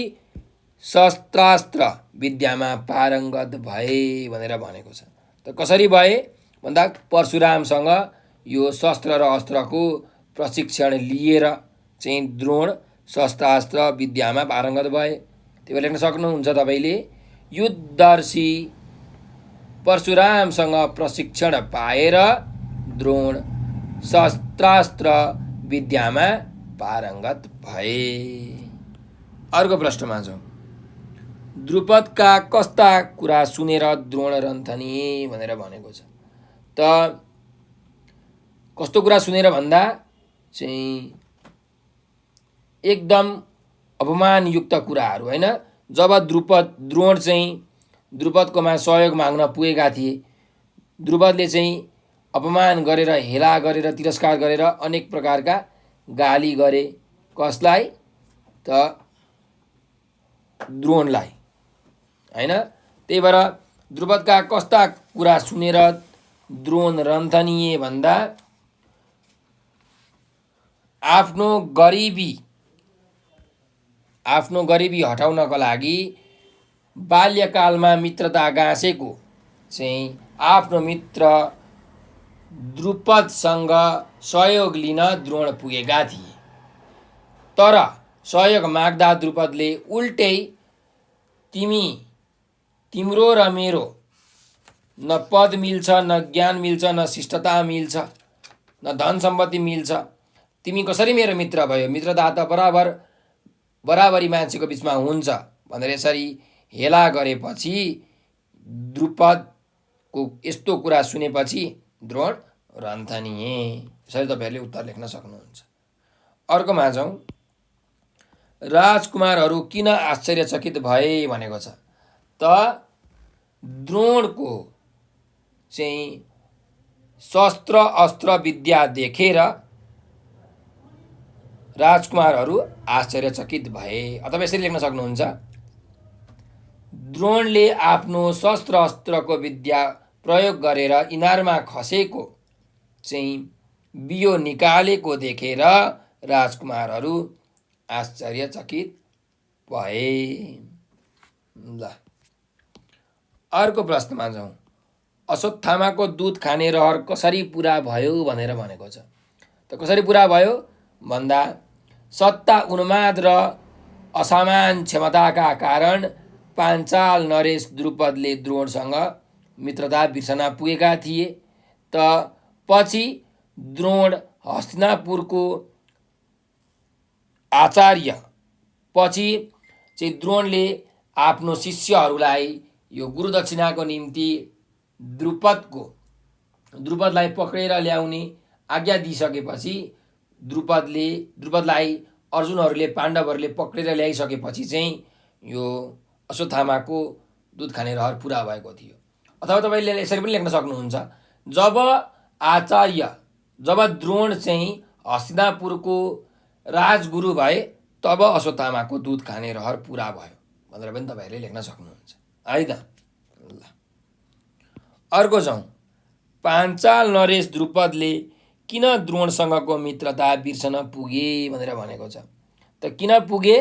शस्त्रास्त्र विद्यामा पारङ्गत भए भनेर भनेको छ। त कसरी भए भन्दा परशुरामसँग यो शस्त्र र अस्त्रको प्रशिक्षण लिएर चाहिँ द्रोण शस्त्रास्त्र विद्यामा पारङ्गत भए। त्यो लेख्न सक्नुहुन्छ तपाईँले। युद्धर्षि परशुरामसँग प्रशिक्षण पाएर द्रोण शस्त्रास्त्र विद्यामा पारङ्गत भए। अर्को प्रश्नमा जाउँ। द्रुपदका कस्ता कुरा सुनेर द्रोण रन्थनिए भनेर भनेको छ। त कस्तो कुरा सुनेर भन्दा चाहिँ एकदम अपमानयुक्त कुराहरू होइन। जब द्रोण चाहिँ द्रुपदकोमा सहयोग माग्न पुगेका थिए, द्रुपदले चाहिँ अपमान गरेर, हेला गरेर, तिरस्कार गरेर अनेक प्रकारका गाली गरे। कसलाई त द्रोणलाई होइन। त्यही भएर द्रुपदका कस्ता कुरा सुनेर द्रोण रन्थनिए भन्दा आफ्नो गरिबी हटाउनको लागि बाल्यकालमा मित्रता गाँसेको चाहिँ आफ्नो मित्र द्रुपदसँग सहयोग लिन द्रोण पुगेका थिए। तर सहयोग माग्दा द्रुपदले उल्टै तिम्रो र मेरो न पद मिल्छ, न ज्ञान मिल्छ, न शिष्टता मिल्छ, न धन सम्पत्ति मिल्छ, तिमी कसरी मेरो मित्र भयो, मित्रता त बराबरी मान्छेको बिचमा हुन्छ भनेर यसरी हेला गरेपछि द्रुपदको यस्तो कुरा सुनेपछि द्रोण रन्थनिए। यसरी तपाईँहरूले उत्तर लेख्न सक्नुहुन्छ। अर्कोमा जाउँ। राजकुमारहरू किन आश्चर्यचकित भए भनेको छ। त द्रोणको चाहिँ शस्त्र अस्त्र विद्या देखेर राजकुमारहरू आश्चर्यचकित भए। अथवा यसरी लेख्न सक्नुहुन्छ। द्रोणले आफ्नो शस्त्र अस्त्रको विद्या प्रयोग गरेर इनारमा खसेको चाहिँ बियो निकालेको देखेर राजकुमारहरू आश्चर्यचकित भए। ल अर्को प्रश्नमा जाउँ। अश्वत्थामाको दुध खाने रहर कसरी पुरा भयो भनेर भनेको छ। त कसरी पुरा भयो भन्दा सत्ता उन्माद र असामान्य क्षमताका कारण पाञ्चाल नरेश द्रुपदले द्रोणसँग मित्रता बिर्सना पुगेका थिए। त पछि द्रोण हस्तिनापुरको आचार्य पछि चाहिँ द्रोणले आफ्नो शिष्यहरूलाई यो गुरुदक्षिणाको निम्ति द्रुपदलाई पक्रेर ल्याउने आज्ञा दिइसकेपछि द्रुपदलाई अर्जुनहरूले पाण्डवहरूले पक्रेर ल्याइसकेपछि चाहिँ यो अश्वत्थामाको दुध खाने रहर पुरा भएको थियो। अथवा तपाईँले यसरी पनि लेख्न सक्नुहुन्छ, जब द्रोण चाहिँ हस्तिनापुरको राजगुरु भए तब अश्वत्थामाको दुध खाने रहर पुरा भयो भनेर पनि तपाईँहरूले लेख्न सक्नुहुन्छ है त। ल अर्को जाउँ, पाञ्चाल नरेश द्रुपदले किन द्रोणसँगको मित्रता बिर्सन पुगे भनेर भनेको छ। त किन पुगे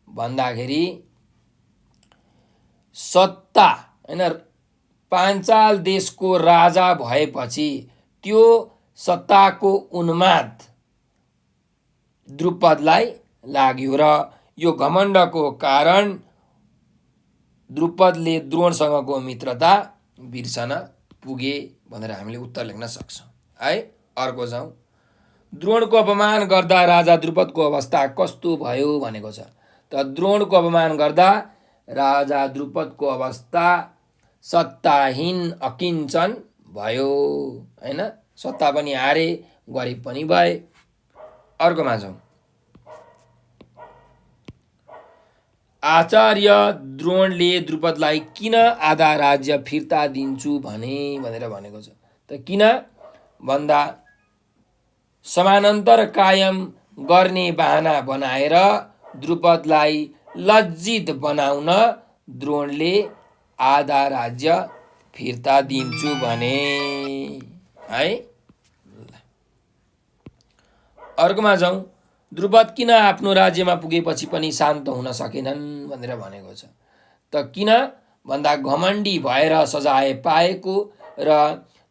भन्दाखेरि सत्ता होइन, पाञ्चाल देशको राजा भएपछि त्यो सत्ताको उन्माद द्रुपदलाई लाग्यो र यो घमण्डको कारण द्रुपदले द्रोणसँगको मित्रता बिर्सन पुगे भनेर हामीले उत्तर लेख्न सक्छौँ है। अर्को जाउँ, द्रोणको अपमान गर्दा राजा द्रुपदको अवस्था कस्तो भयो भनेको छ। त द्रोणको अपमान गर्दा राजा द्रुपदको अवस्था सत्ताहीन अकिञ्चन भयो होइन, सत्ता पनि हारे गरिब पनि भए। अर्कोमा जाउँ, आचार्य द्रोणले द्रुपदलाई किन आधा राज्य फिर्ता दिन्छु भनेर भनेको छ। त किन भन्दा समानान्तर कायम गर्ने बहाना बनाएर द्रुपदलाई लज्जित बनाउन द्रोणले आधा राज्य फिर्ता दिन्छु भने है। अर्कोमा जाउँ, द्रुपद किन आफ्नो राज्यमा पुगेपछि पनि शान्त हुन सकेनन् भनेर भनेको छ। त किन भन्दा घमण्डी भएर सजाय पाएको र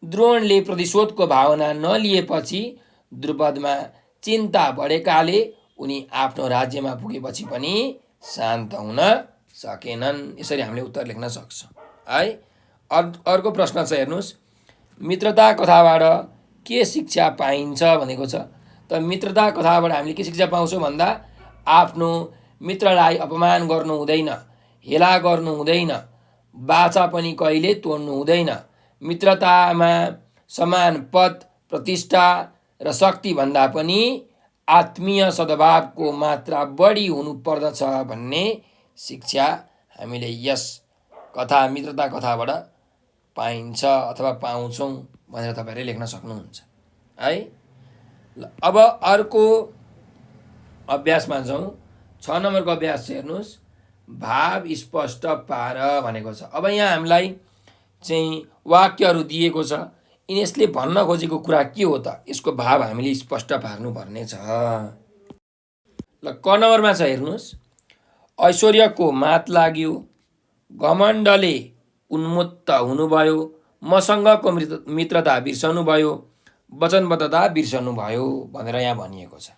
द्रोणले प्रतिशोधको भावना नलिएपछि द्रुपदमा चिन्ता बढेकाले उनी आफ्नो राज्यमा पुगेपछि पनि शान्त हुन सकेनन्। यसरी हामीले उत्तर लेख्न सक्छौँ है। अर्को प्रश्न छ हेर्नुहोस्, मित्रता कथाबाट के शिक्षा पाइन्छ भनेको छ। त मित्रता कथाबाट हामीले के शिक्षा पाउँछौँ भन्दा आफ्नो मित्रलाई अपमान गर्नु हुँदैन, हेला गर्नु हुँदैन, बाचा पनि कहिले तोड्नु हुँदैन, मित्रतामा समान पद प्रतिष्ठा र शक्ति भन्दा पनि आत्मीय सद्भावको मात्रा बढी हुनुपर्दछ भन्ने शिक्षा हामीले यस कथा मित्रता कथाबाट पाइन्छ अथवा पाउँछौँ भनेर तपाईँहरूले लेख्न सक्नुहुन्छ है। अब अर्को अभ्यासमा जाउँ, 6 नम्बरको अभ्यास हेर्नुहोस्, भाव स्पष्ट पार भनेको छ। अब यहाँ हामीलाई चाहिँ वाक्यहरू दिएको छ, यसले भन्न खोजेको कुरा के हो त, यसको भाव हामीले स्पष्ट पार्नुपर्ने छ। ल क नम्बरमा छ हेर्नुहोस्, ऐश्वर्यको मात लाग्यो, घमण्डले उन्मुक्त हुनुभयो, मसँगको मित्रता बिर्सनु भयो, वचनबद्धता बिर्सनु भयो भनेर यहाँ भनिएको छ।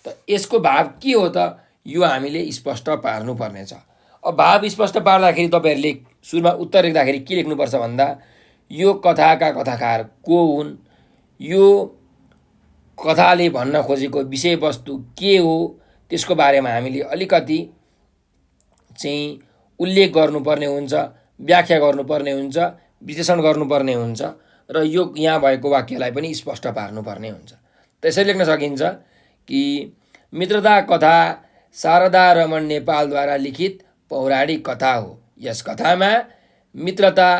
त यसको भाव के हो त, यो हामीले स्पष्ट पार्नुपर्ने छ। अब भाव स्पष्ट पार्दाखेरि तपाईँहरूले सुरुमा उत्तर लेख्दाखेरि के लेख्नुपर्छ भन्दा यो कथाका कथाकार को हुन्, यो कथाले भन्न खोजेको विषयवस्तु के हो, त्यसको बारेमा हामीले अलिकति चाहिँ उल्लेख गर्नुपर्ने हुन्छ, व्याख्या गर्नुपर्ने हुन्छ, विश्लेषण गर्नुपर्ने हुन्छ र यो यहाँ भएको वाक्यलाई पनि स्पष्ट पार्नुपर्ने हुन्छ। त्यसरी लेख्न सकिन्छ कि मित्रता कथा शारदा रमण नेपालद्वारा लिखित पौराणिक कथा हो। यस कथामा मित्रता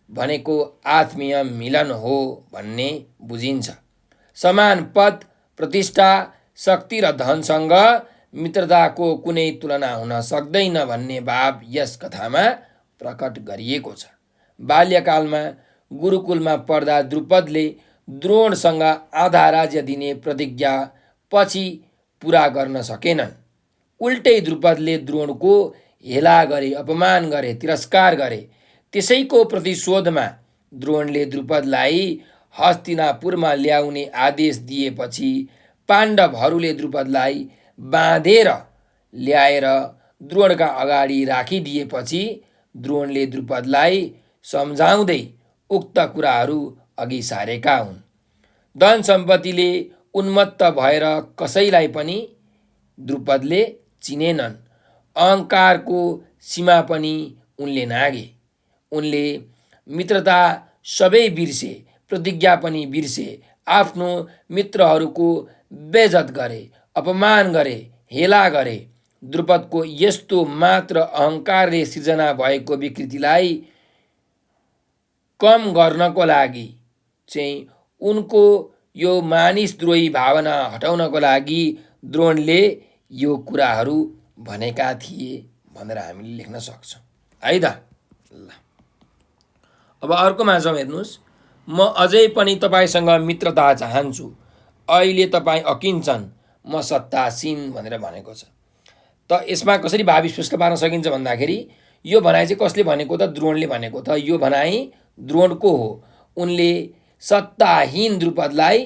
भनेको आत्मीय मिलन हो भन्ने बुझिन्छ। समान पद प्रतिष्ठा शक्ति र धनसँग मित्रताको कुनै तुलना हुन सक्दैन भन्ने भाव यस कथामा प्रकट गरिएको छ। बाल्यकालमा गुरुकुलमा पढ्दा द्रुपदले द्रोणसँग आधा राज्य दिने प्रतिज्ञा पछि पुरा गर्न सकेनन्। उल्टै द्रुपदले द्रोणको हेला गरे, अपमान गरे, तिरस्कार गरे। त्यसैको प्रतिशोधमा द्रोणले द्रुपदलाई हस्तिनापुरमा ल्याउने आदेश दिएपछि पाण्डवहरूले द्रुपदलाई बाँधेर ल्याएर द्रोणका अगाडि राखिदिएपछि द्रोणले द्रुपदलाई सम्झाउँदै उक्त कुराहरू अघि सारेका हुन्। धन सम्पत्तिले उन्मत्त भएर कसैलाई पनि द्रुपदले चिनेनन्। अहङ्कारको सीमा पनि उनले नागे। उनले मित्रता सबै बिर्से, प्रतिज्ञा पनि बिर्से, आफ्नो मित्रहरूको बेइज्जत गरे, अपमान गरे, हेला गरे। द्रुपदको यस्तो मात्र अहङ्कारले सिर्जना भएको विकृतिलाई कम गर्नको लागि चाहिँ उनको यो मानिसद्रोही भावना हटाउनको लागि द्रोणले यो कुराहरू भनेका थिए भनेर हामीले लेख्न सक्छौँ है त। ल अब अर्कोमा जाउँ। हेर्नुहोस्, म अझै पनि तपाईँसँग मित्रता चाहन्छु, अहिले तपाईँ अकिन्छन्, म सत्तासीन भनेर भनेको छ। त यसमा कसरी भावी स्पष्ट पार्न सकिन्छ भन्दाखेरि यो भनाइ चाहिँ कसले भनेको त? द्रोणले भनेको त। यो भनाइ द्रोणको हो। उनले सत्ताहीन द्रुपदलाई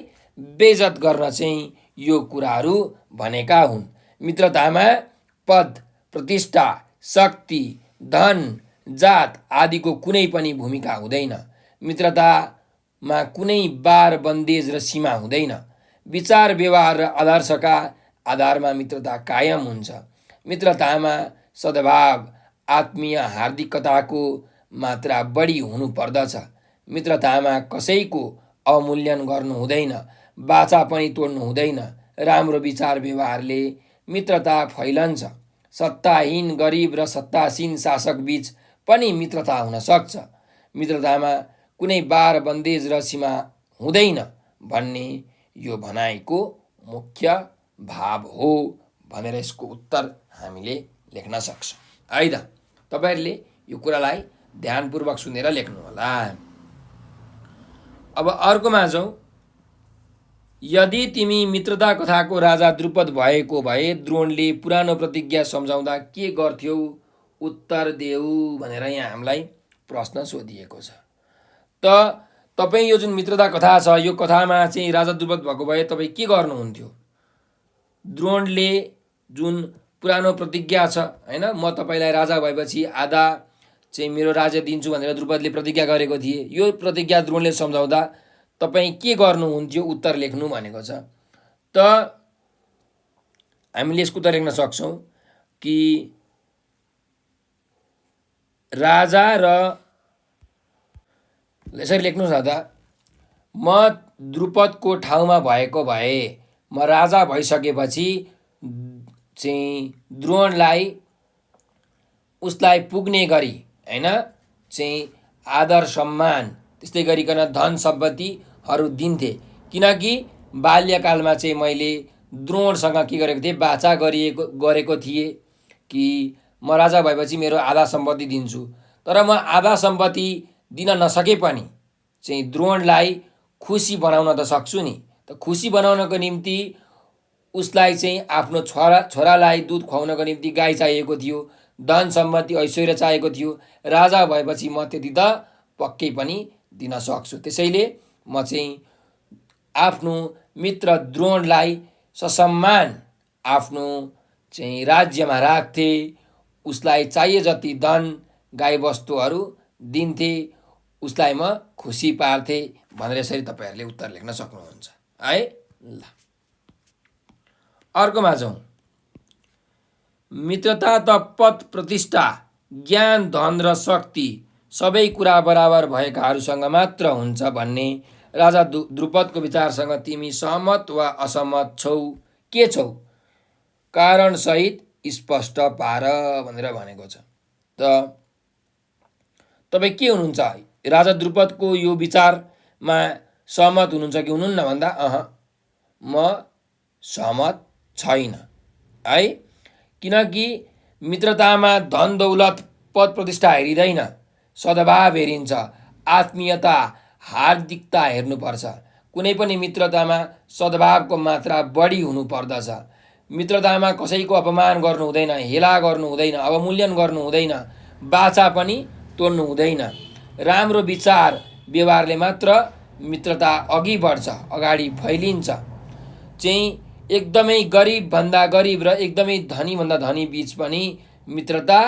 बेइज्जत गर्न चाहिँ यो कुराहरू भनेका हुन्। मित्रतामा पद, प्रतिष्ठा, शक्ति, धन, जात आदिको कुनै पनि भूमिका हुँदैन। मित्रतामा कुनै बार बन्देज र सीमा हुँदैन। विचार, व्यवहार र आदर्शका आधारमा मित्रता कायम हुन्छ। मित्रतामा सद्भाव, आत्मीय हार्दिकताको मात्रा बढी हुनुपर्दछ। मित्रतामा कसैको अवमूल्यन गर्नु हुँदैन, बाचा पनि तोड्नु हुँदैन। राम्रो विचार व्यवहारले मित्रता फैलन्छ। सत्ताहीन गरिब र सत्तासीन शासक बीच पनि मित्रता हुन सक्छ। मित्रतामा कुनै बार बन्देज र सीमा हुँदैन भन्ने यो भनाइको मुख्य भाव हो भनेर यसको उत्तर हामीले लेख्न सक्छौँ है त। तपाईहरुले यो कुरालाई ध्यानपूर्वक सुनेर लेख्नु होला। अब अर्कोमा जाउँ। यदि तिमी मित्रता कथाको राजा द्रुपद भएको भए द्रोणले पुरानो प्रतिज्ञा सम्झाउँदा के गर्थ्यौ? उत्तर देऊ भनेर यहाँ हामीलाई प्रश्न सोधिएको छ। त तपाईँ यो जुन मित्रता कथा छ, यो कथामा चाहिँ राजा द्रुपद भएको भए तपाईँ के गर्नुहुन्थ्यो? द्रोणले जुन पुरानो प्रतिज्ञा छ हैन, म तपाईँलाई राजा भएपछि आधा चाहिँ मेरो राज्य दिन्छु भनेर द्रुपदले प्रतिज्ञा गरेको थिए। यो प्रतिज्ञा द्रोणले सम्झाउँदा तपाईँ के गर्नुहुन्थ्यो? उत्तर लेख्नु भनेको छ। त हामीले यसको उत्तर लेख्न सक्छौँ कि राजा र यसरी लेख्नु छ त, म द्रुपदको ठाउँमा भएको भए, म राजा भइसकेपछि चाहिँ द्रोणलाई उसलाई पुग्ने गरी हैन चाहिँ आदर सम्मान त्यस्तै गरिकन धन सम्पत्तिहरू दिन्थे। किनकि बाल्यकालमा चाहिँ मैले द्रोणसँग के गरेको थिएँ? बाचा गरेको थिएँ कि म राजा भएपछि मेरो आधा सम्पत्ति दिन्छु। तर म आधा सम्पत्ति दिन नसके पनि चाहिँ द्रोणलाई खुसी बनाउन त सक्छु नि। त खुसी बनाउनको निम्ति उसलाई चाहिँ आफ्नो छोरालाई दुध खुवाउनको निम्ति गाई चाहिएको थियो, धन सम्पत्ति ऐश्वर्य चाहिएको थियो। राजा भएपछि म त्यति त पक्कै पनि दिन सक्छु। त्यसैले म चाहिँ आफ्नो मित्र द्रोणलाई ससम्मान आफ्नो चाहिँ राज्यमा राख्थे, उसलाई चाहिए जति धन गाई वस्तुहरू दिन्थे, उसलाई म खुसी पार्थे भनेर यसरी तपाईहरुले उत्तर लेख्न सक्नुहुन्छ है। ल अर्कोमा जाउँ। मित्रता त पद, प्रतिष्ठा, ज्ञान, धन र शक्ति सबै कुरा बराबर भएकाहरूसँग मात्र हुन्छ भन्ने राजा द्रुपदको विचारसँग तिमी सहमत वा असहमत छौ? के छौ? कारण सहित स्पष्ट पार भनेर भनेको छ। त तपाईँ के हुनुहुन्छ? राजा द्रुपदको यो विचारमा सहमत हुनुहुन्छ कि हुनुहुन्न भन्दा म सहमत छैन है। किनकि मित्रतामा धन दौलत पद प्रतिष्ठा हेरिँदैन, सद्भाव हेरिन्छ, आत्मीयता हार्दिकता हेर्नुपर्छ। कुनै पनि मित्रतामा सद्भावको मात्रा बढी हुनुपर्दछ। मित्रतामा कसैको अपमान गर्नु हुँदैन, हेला गर्नु हुँदैन, अवमूल्यन गर्नु हुँदैन, बाचा पनि तोड्नु हुँदैन। राम्रो विचार व्यवहारले मात्र मित्रता अघि बढ्छ, अगाडि फैलिन्छ। चाहिँ एकदमै गरिब भन्दा गरिब र एकदमै धनी भन्दा धनी बीच पनि मित्रता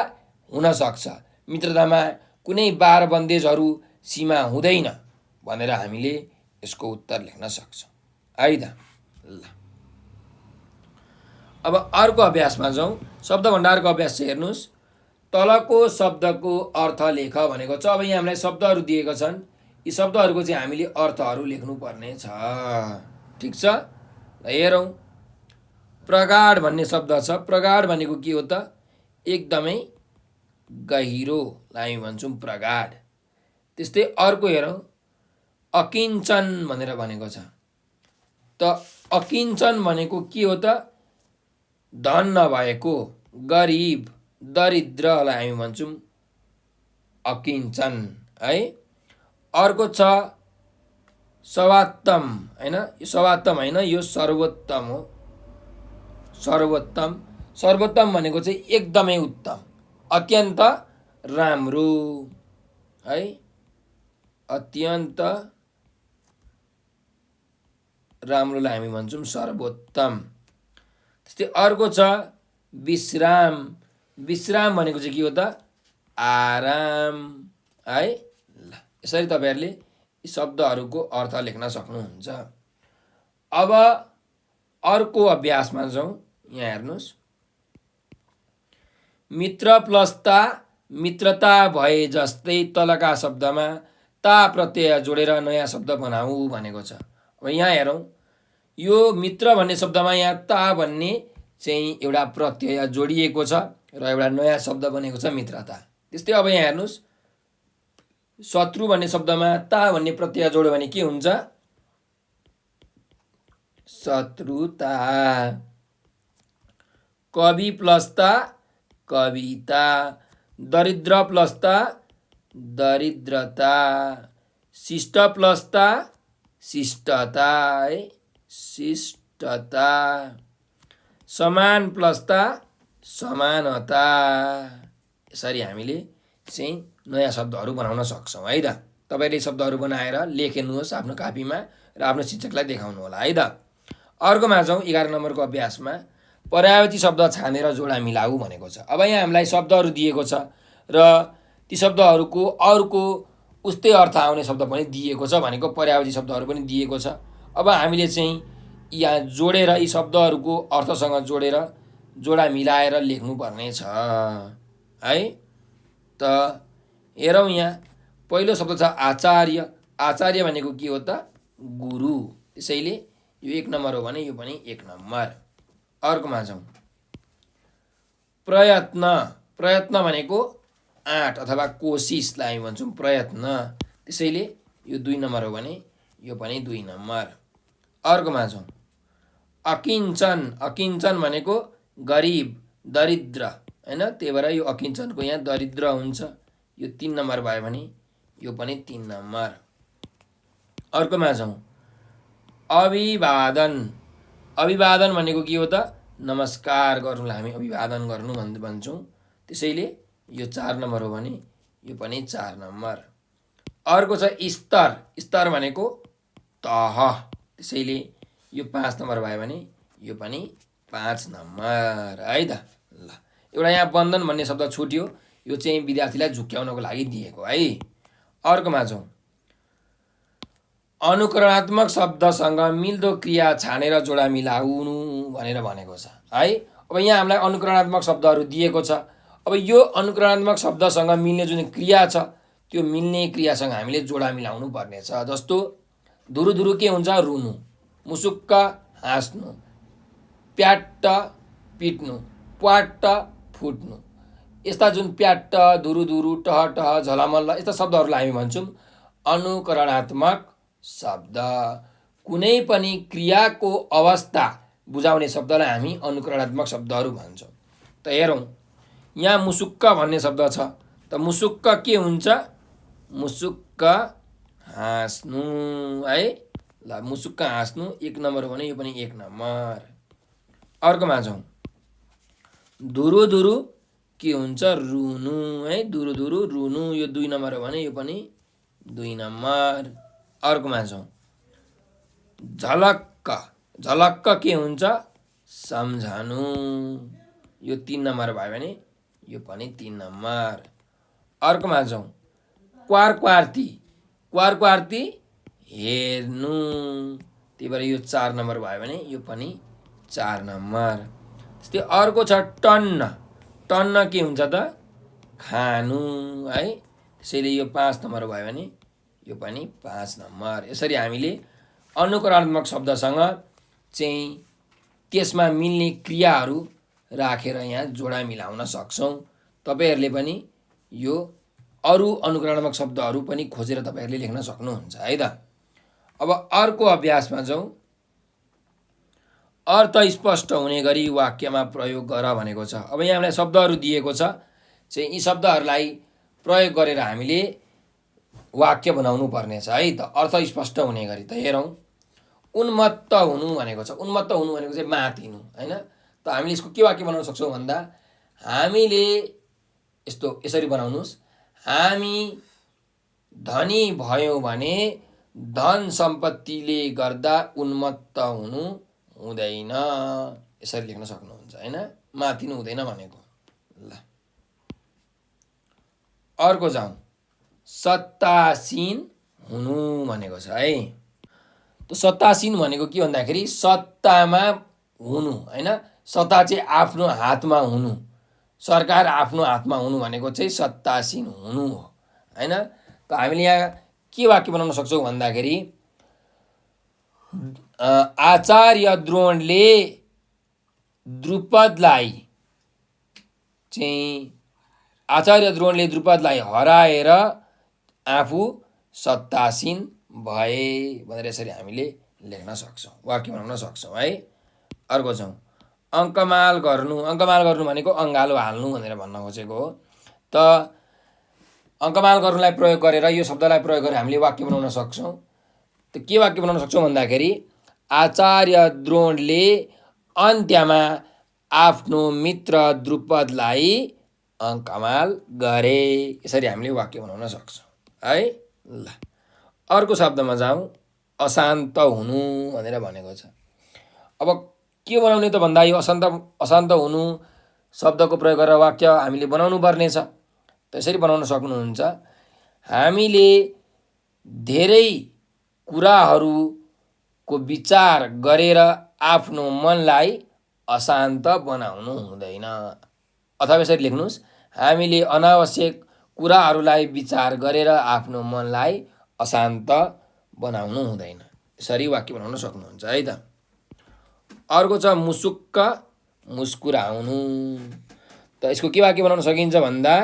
हुन सक्छ। मित्रतामा कुनै बार बन्देजहरू सीमा हुँदैन भनेर हामीले यसको उत्तर लेख्न सक्छौँ है त। ल अब अर्को अभ्यासमा जाउँ। शब्द भण्डारको अभ्यास चाहिँ हेर्नुहोस्। तलको शब्दको अर्थ लेख भनेको छ। अब यहाँ हामीलाई शब्दहरू दिएका छन्, यी शब्दहरूको चाहिँ हामीले अर्थहरू लेख्नुपर्ने छ। ठिक छ, हेरौँ। प्रगाढ भन्ने शब्द छ। प्रगाढ भनेको के हो त? एकदमै गहिरोलाई हामी भन्छौँ प्रगाढ। त्यस्तै अर्को हेरौँ, अकिञ्चन भनेर भनेको छ। त अकिञ्चन भनेको के हो त? धन नभएको, गरिब, दरिद्रलाई हामी भन्छौँ अकिञ्चन है। अर्को छ सर्वोत्तम हैन, सर्वोत्तम हैन, यो सर्वोत्तम हो। सर्वोत्तम, सर्वोत्तम भनेको चाहिँ एकदमै उत्तम, अत्यन्त राम्रो है, अत्यन्त राम्रोलाई हामी भन्छौँ सर्वोत्तम। त्यस्तै अर्को छ विश्राम। विश्राम भनेको चाहिँ के हो त? आराम है। ल यसरी तपाईहरुले यी शब्दहरूको अर्थ लेख्न सक्नुहुन्छ। अब अर्को अभ्यासमा जाउँ। यहाँ हेर्नुस्, मित्र प्लस ता मित्रता भए जस्तै तलका शब्दमा ता प्रत्यय जोडेर नयाँ शब्द बनाऊ भनेको छ। अब यहाँ हेरौँ, यो मित्र भन्ने शब्दमा यहाँ ता भन्ने चाहिँ एउटा प्रत्यय जोडिएको छ र एउटा नयाँ शब्द बनेको छ मित्रता। त्यस्तै अब यहाँ हेर्नुस्, शत्रु भन्ने शब्दमा ता भन्ने प्रत्यय जोड्यो भने के हुन्छ? शत्रुता। कवि प्लस ता कविता, दरिद्र प्लस ता दरिद्रता, शिष्ट प्लस ता शिष्टता है, शिष्टता, समान प्लस ता समानता। यसरी हामीले चाहिँ नयाँ शब्दहरू बनाउन सक्छौँ है त। तपाईले शब्दहरू बनाएर लेख्नुहोस् आफ्नो कापीमा र आफ्नो शिक्षकलाई देखाउनु होला है त। अर्कोमा जाउँ, 11 नम्बरको अभ्यासमा पर्यायवाची शब्द छानेर जोडा मिलाऊ भनेको छ। अब यहाँ हामीलाई शब्दहरू दिएको छ र ती शब्दहरूको अर्को उस्तै अर्थ आउने शब्द पनि दिएको छ, भनेको पर्यायवाची शब्दहरू पनि दिएको छ। अब हामीले चाहिँ यहाँ जोडेर यी शब्दहरूको अर्थसँग जोडेर जोडा मिलाएर लेख्नुपर्ने छ है। त हेरौँ, यहाँ पहिलो शब्द छ आचार्य। आचार्य भनेको के हो त? गुरु। त्यसैले यो 1 नम्बर हो भने यो पनि 1 नम्बर। अर्कोमा जाउँ, प्रयत्न। प्रयत्न भनेको आँट अथवा कोसिसलाई हामी भन्छौँ प्रयत्न। त्यसैले यो 2 नम्बर हो भने यो पनि 2 नम्बर। अर्कोमा जाउँ, अकिञ्चन। अकिञ्चन भनेको गरिब, दरिद्र हैन, त्यही भएर यो अकिञ्चनको यहाँ दरिद्र हुन्छ। यो 3 नम्बर भयो भने यो पनि 3 नम्बर। अर्कोमा जाउँ, अभिवादन। अभिवादन भनेको के हो त? नमस्कार गर्नुलाई हामी अभिवादन गर्नु भन्छौँ। त्यसैले यो 4 नम्बर हो भने यो पनि 4 नम्बर। अर्को छ स्तर। स्तर भनेको तह। त्यसैले यो 5 नम्बर भयो भने यो पनि 5 नम्बर है त। ल एउटा यहाँ बन्धन भन्ने शब्द छुट्यो, यो चाहिँ विद्यार्थीलाई झुक्क्याउनको लागि दिएको है। अर्कोमा जाउँ, अनुकरणात्मक शब्दसँग मिल्दो क्रिया छानेर जोडा मिलाउनु भनेर भनेको छ है। अब यहाँ हामीलाई अनुकरणात्मक शब्दहरू दिएको छ। अब यो अनुकरणात्मक शब्दसँग मिल्ने जुन क्रिया छ त्यो मिल्ने क्रियासँग हामीले जोडा मिलाउनु पर्ने छ। जस्तो धुरुधुरु के हुन्छ? रुनु, मुसुक्क हाँस्नु, प्याट्ट पिट्नु, प्वाट्ट फुट्नु। यस्ता जुन प्याट्ट, धुरुधुरु, टहटह, झलमल्ल यस्ता शब्दहरूलाई हामी भन्छौँ अनुकरणात्मक शब्द। कुनै पनि क्रियाको अवस्था बुझाउने शब्दलाई हामी अनुकरणात्मक शब्दहरू भन्छौँ। त हेरौँ, यहाँ मुसुक्क भन्ने शब्द छ। त मुसुक्क के हुन्छ? मुसुक्क हाँस्नु है। ल मुसुक्क हाँस्नु 1 नम्बर हो भने यो पनि 1 नम्बर। अर्कोमा जाउँ, धुरुधुरु के हुन्छ? रुनु है। धुरुधुरु रुनु यो 2 नम्बर हो भने यो पनि 2 नम्बर। अर्कोमा जाउँ, झलक्क। झलक्क के हुन्छ? सम्झनु, यो 3 नम्बर भयो भने यो पनि 3 नम्बर। अर्कोमा जाउँ, क्वारक्वार्ती। क्वारक्वार्ती हेर्नु, त्यही भएर यो 4 नम्बर भयो भने यो पनि 4 नम्बर। त्यस्तै अर्को छ टन्न। टन्न के हुन्छ त? खानु है। त्यसैले यो 5 नम्बर भयो भने यो पनि 5 नम्बर। यसरी हामीले अनुकरणात्मक शब्दसँग चाहिँ त्यसमा मिल्ने क्रियाहरू राखेर यहाँ जोडा मिलाउन सक्छौँ। तपाईहरूले पनि यो अरू अनुकरणात्मक शब्दहरू पनि खोजेर तपाईँहरूले लेख्न सक्नुहुन्छ है त। अब अर्को अभ्यासमा जाउँ। अर्थ स्पष्ट हुने गरी वाक्यमा प्रयोग गर भनेको छ। अब यहाँ हामीलाई शब्दहरू दिएको छ चाहिँ यी शब्दहरूलाई प्रयोग गरेर हामीले वाक्य बनाउनु पर्नेछ है त, अर्थ स्पष्ट हुने गरी। त हेरौँ, उन्मत्त हुनु भनेको छ। उन्मत्त हुनु भनेको चाहिँ मातिनु होइन। त हामीले यसको के वाक्य बनाउन सक्छौँ भन्दा हामीले यसरी बनाउनुहोस्, हामी धनी भयौँ भने धन सम्पत्तिले गर्दा उन्मत्त हुनु हुँदैन, यसरी लेख्न सक्नुहुन्छ होइन, मातिनु हुँदैन भनेको। ल अर्को जाउँ, सत्तासीन हुनु भनेको छ है। त सत्तासीन भनेको के भन्दाखेरि सत्तामा हुनु होइन। सत्ता चाहिँ आफ्नो हातमा हुनु, सरकार आफ्नो हातमा हुनु भनेको चाहिँ सत्तासीन हुनु हो होइन। त हामीले यहाँ के वाक्य बनाउन सक्छौँ भन्दाखेरि आचार्य द्रोणले द्रुपदलाई हराएर आफू सत्तासीन भए भनेर यसरी हामीले लेख्न सक्छौँ, वाक्य बनाउन सक्छौँ है। अर्को छौँ, अङ्कमाल गर्नु। अङ्कमाल गर्नु भनेको अङ्गालो हाल्नु भनेर भन्न खोजेको हो। त अङ्कमाल गर्नुलाई प्रयोग गरेर, यो शब्दलाई प्रयोग गरेर हामीले वाक्य बनाउन सक्छौँ। त के वाक्य बनाउन सक्छौँ भन्दाखेरि आचार्य द्रोणले अन्त्यमा आफ्नो मित्र द्रुपदलाई अङ्कमाल गरे, यसरी हामीले वाक्य बनाउन सक्छौँ है। ल अर्को शब्दमा जाउँ, अशान्त हुनु भनेर भनेको छ। अब के बनाउने त भन्दा यो अशान्त हुनु शब्दको प्रयोग गरेर वाक्य हामीले बनाउनु पर्नेछ। त्यसरी बनाउन सक्नुहुन्छ, हामीले धेरै कुराहरूको विचार गरेर आफ्नो मनलाई अशान्त बनाउनु हुँदैन। अथवा यसरी लेख्नुहोस्, हामीले अनावश्यक कुराहरूलाई विचार गरेर आफ्नो मनलाई अशान्त बनाउनु हुँदैन, यसरी वाक्य बनाउन सक्नुहुन्छ है त। अर्को छ मुसुक्क मुस्कुराउनु। त यसको के वाक्य बनाउन सकिन्छ भन्दा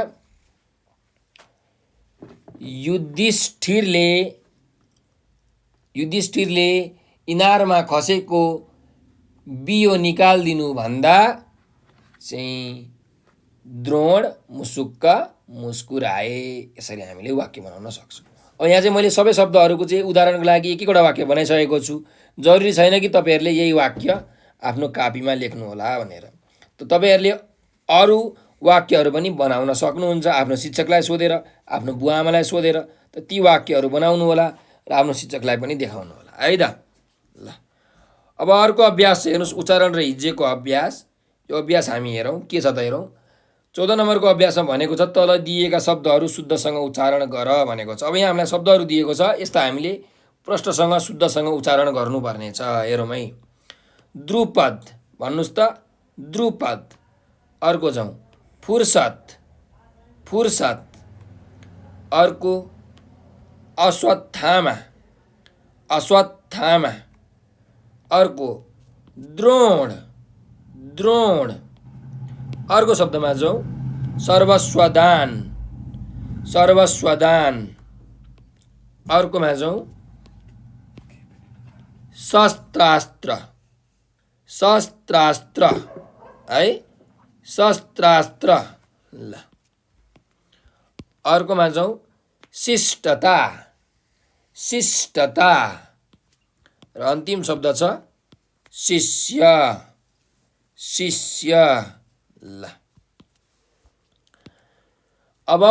युधिष्ठिरले इनारमा खसेको बियो निकालिदिनु भन्दा चाहिँ द्रोण मुसुक्क मुस्कुराए, यसरी हामीले वाक्य बनाउन सक्छौँ। अब यहाँ चाहिँ मैले सबै शब्दहरूको चाहिँ उदाहरणको लागि एक एकवटा वाक्य बनाइसकेको छु। जरुरी छैन कि तपाईँहरूले यही वाक्य आफ्नो कापीमा लेख्नु होला भनेर। त तपाईँहरूले अरू वाक्यहरू पनि बनाउन सक्नुहुन्छ, आफ्नो शिक्षकलाई सोधेर, आफ्नो बुवा आमालाई सोधेर। त ती वाक्यहरू बनाउनु होला र आफ्नो शिक्षकलाई पनि देखाउनु होला है त। ल अब अर्को अभ्यास हेर्नुहोस्, उच्चारण र हिज्जेको अभ्यास। यो अभ्यास हामी हेरौँ के छ त हेरौँ। 14 नम्बरको अभ्यासमा भनेको छ तल दिएका शब्दहरू शुद्धसँग उच्चारण गर भनेको छ। अब यहाँ हामीलाई शब्दहरू दिएको छ, यस्ता हामीले प्रष्टसँग शुद्धसँग उच्चारण गर्नुपर्ने छ। हेरौँ है, द्रुपद भन्नुहोस् त, द्रुपद। अर्को जाउँ, फुर्सद। अर्को अश्वत्थामा। अर्को द्रोण। अर्को शब्दमा जाउँ, सर्वस्वदान। अर्कोमा जाउँ, शस्त्रास्त्र है, शस्त्रास्त्र। ल अर्कोमा जाउँ, शिष्टता। र अन्तिम शब्द छ शिष्य। ल अब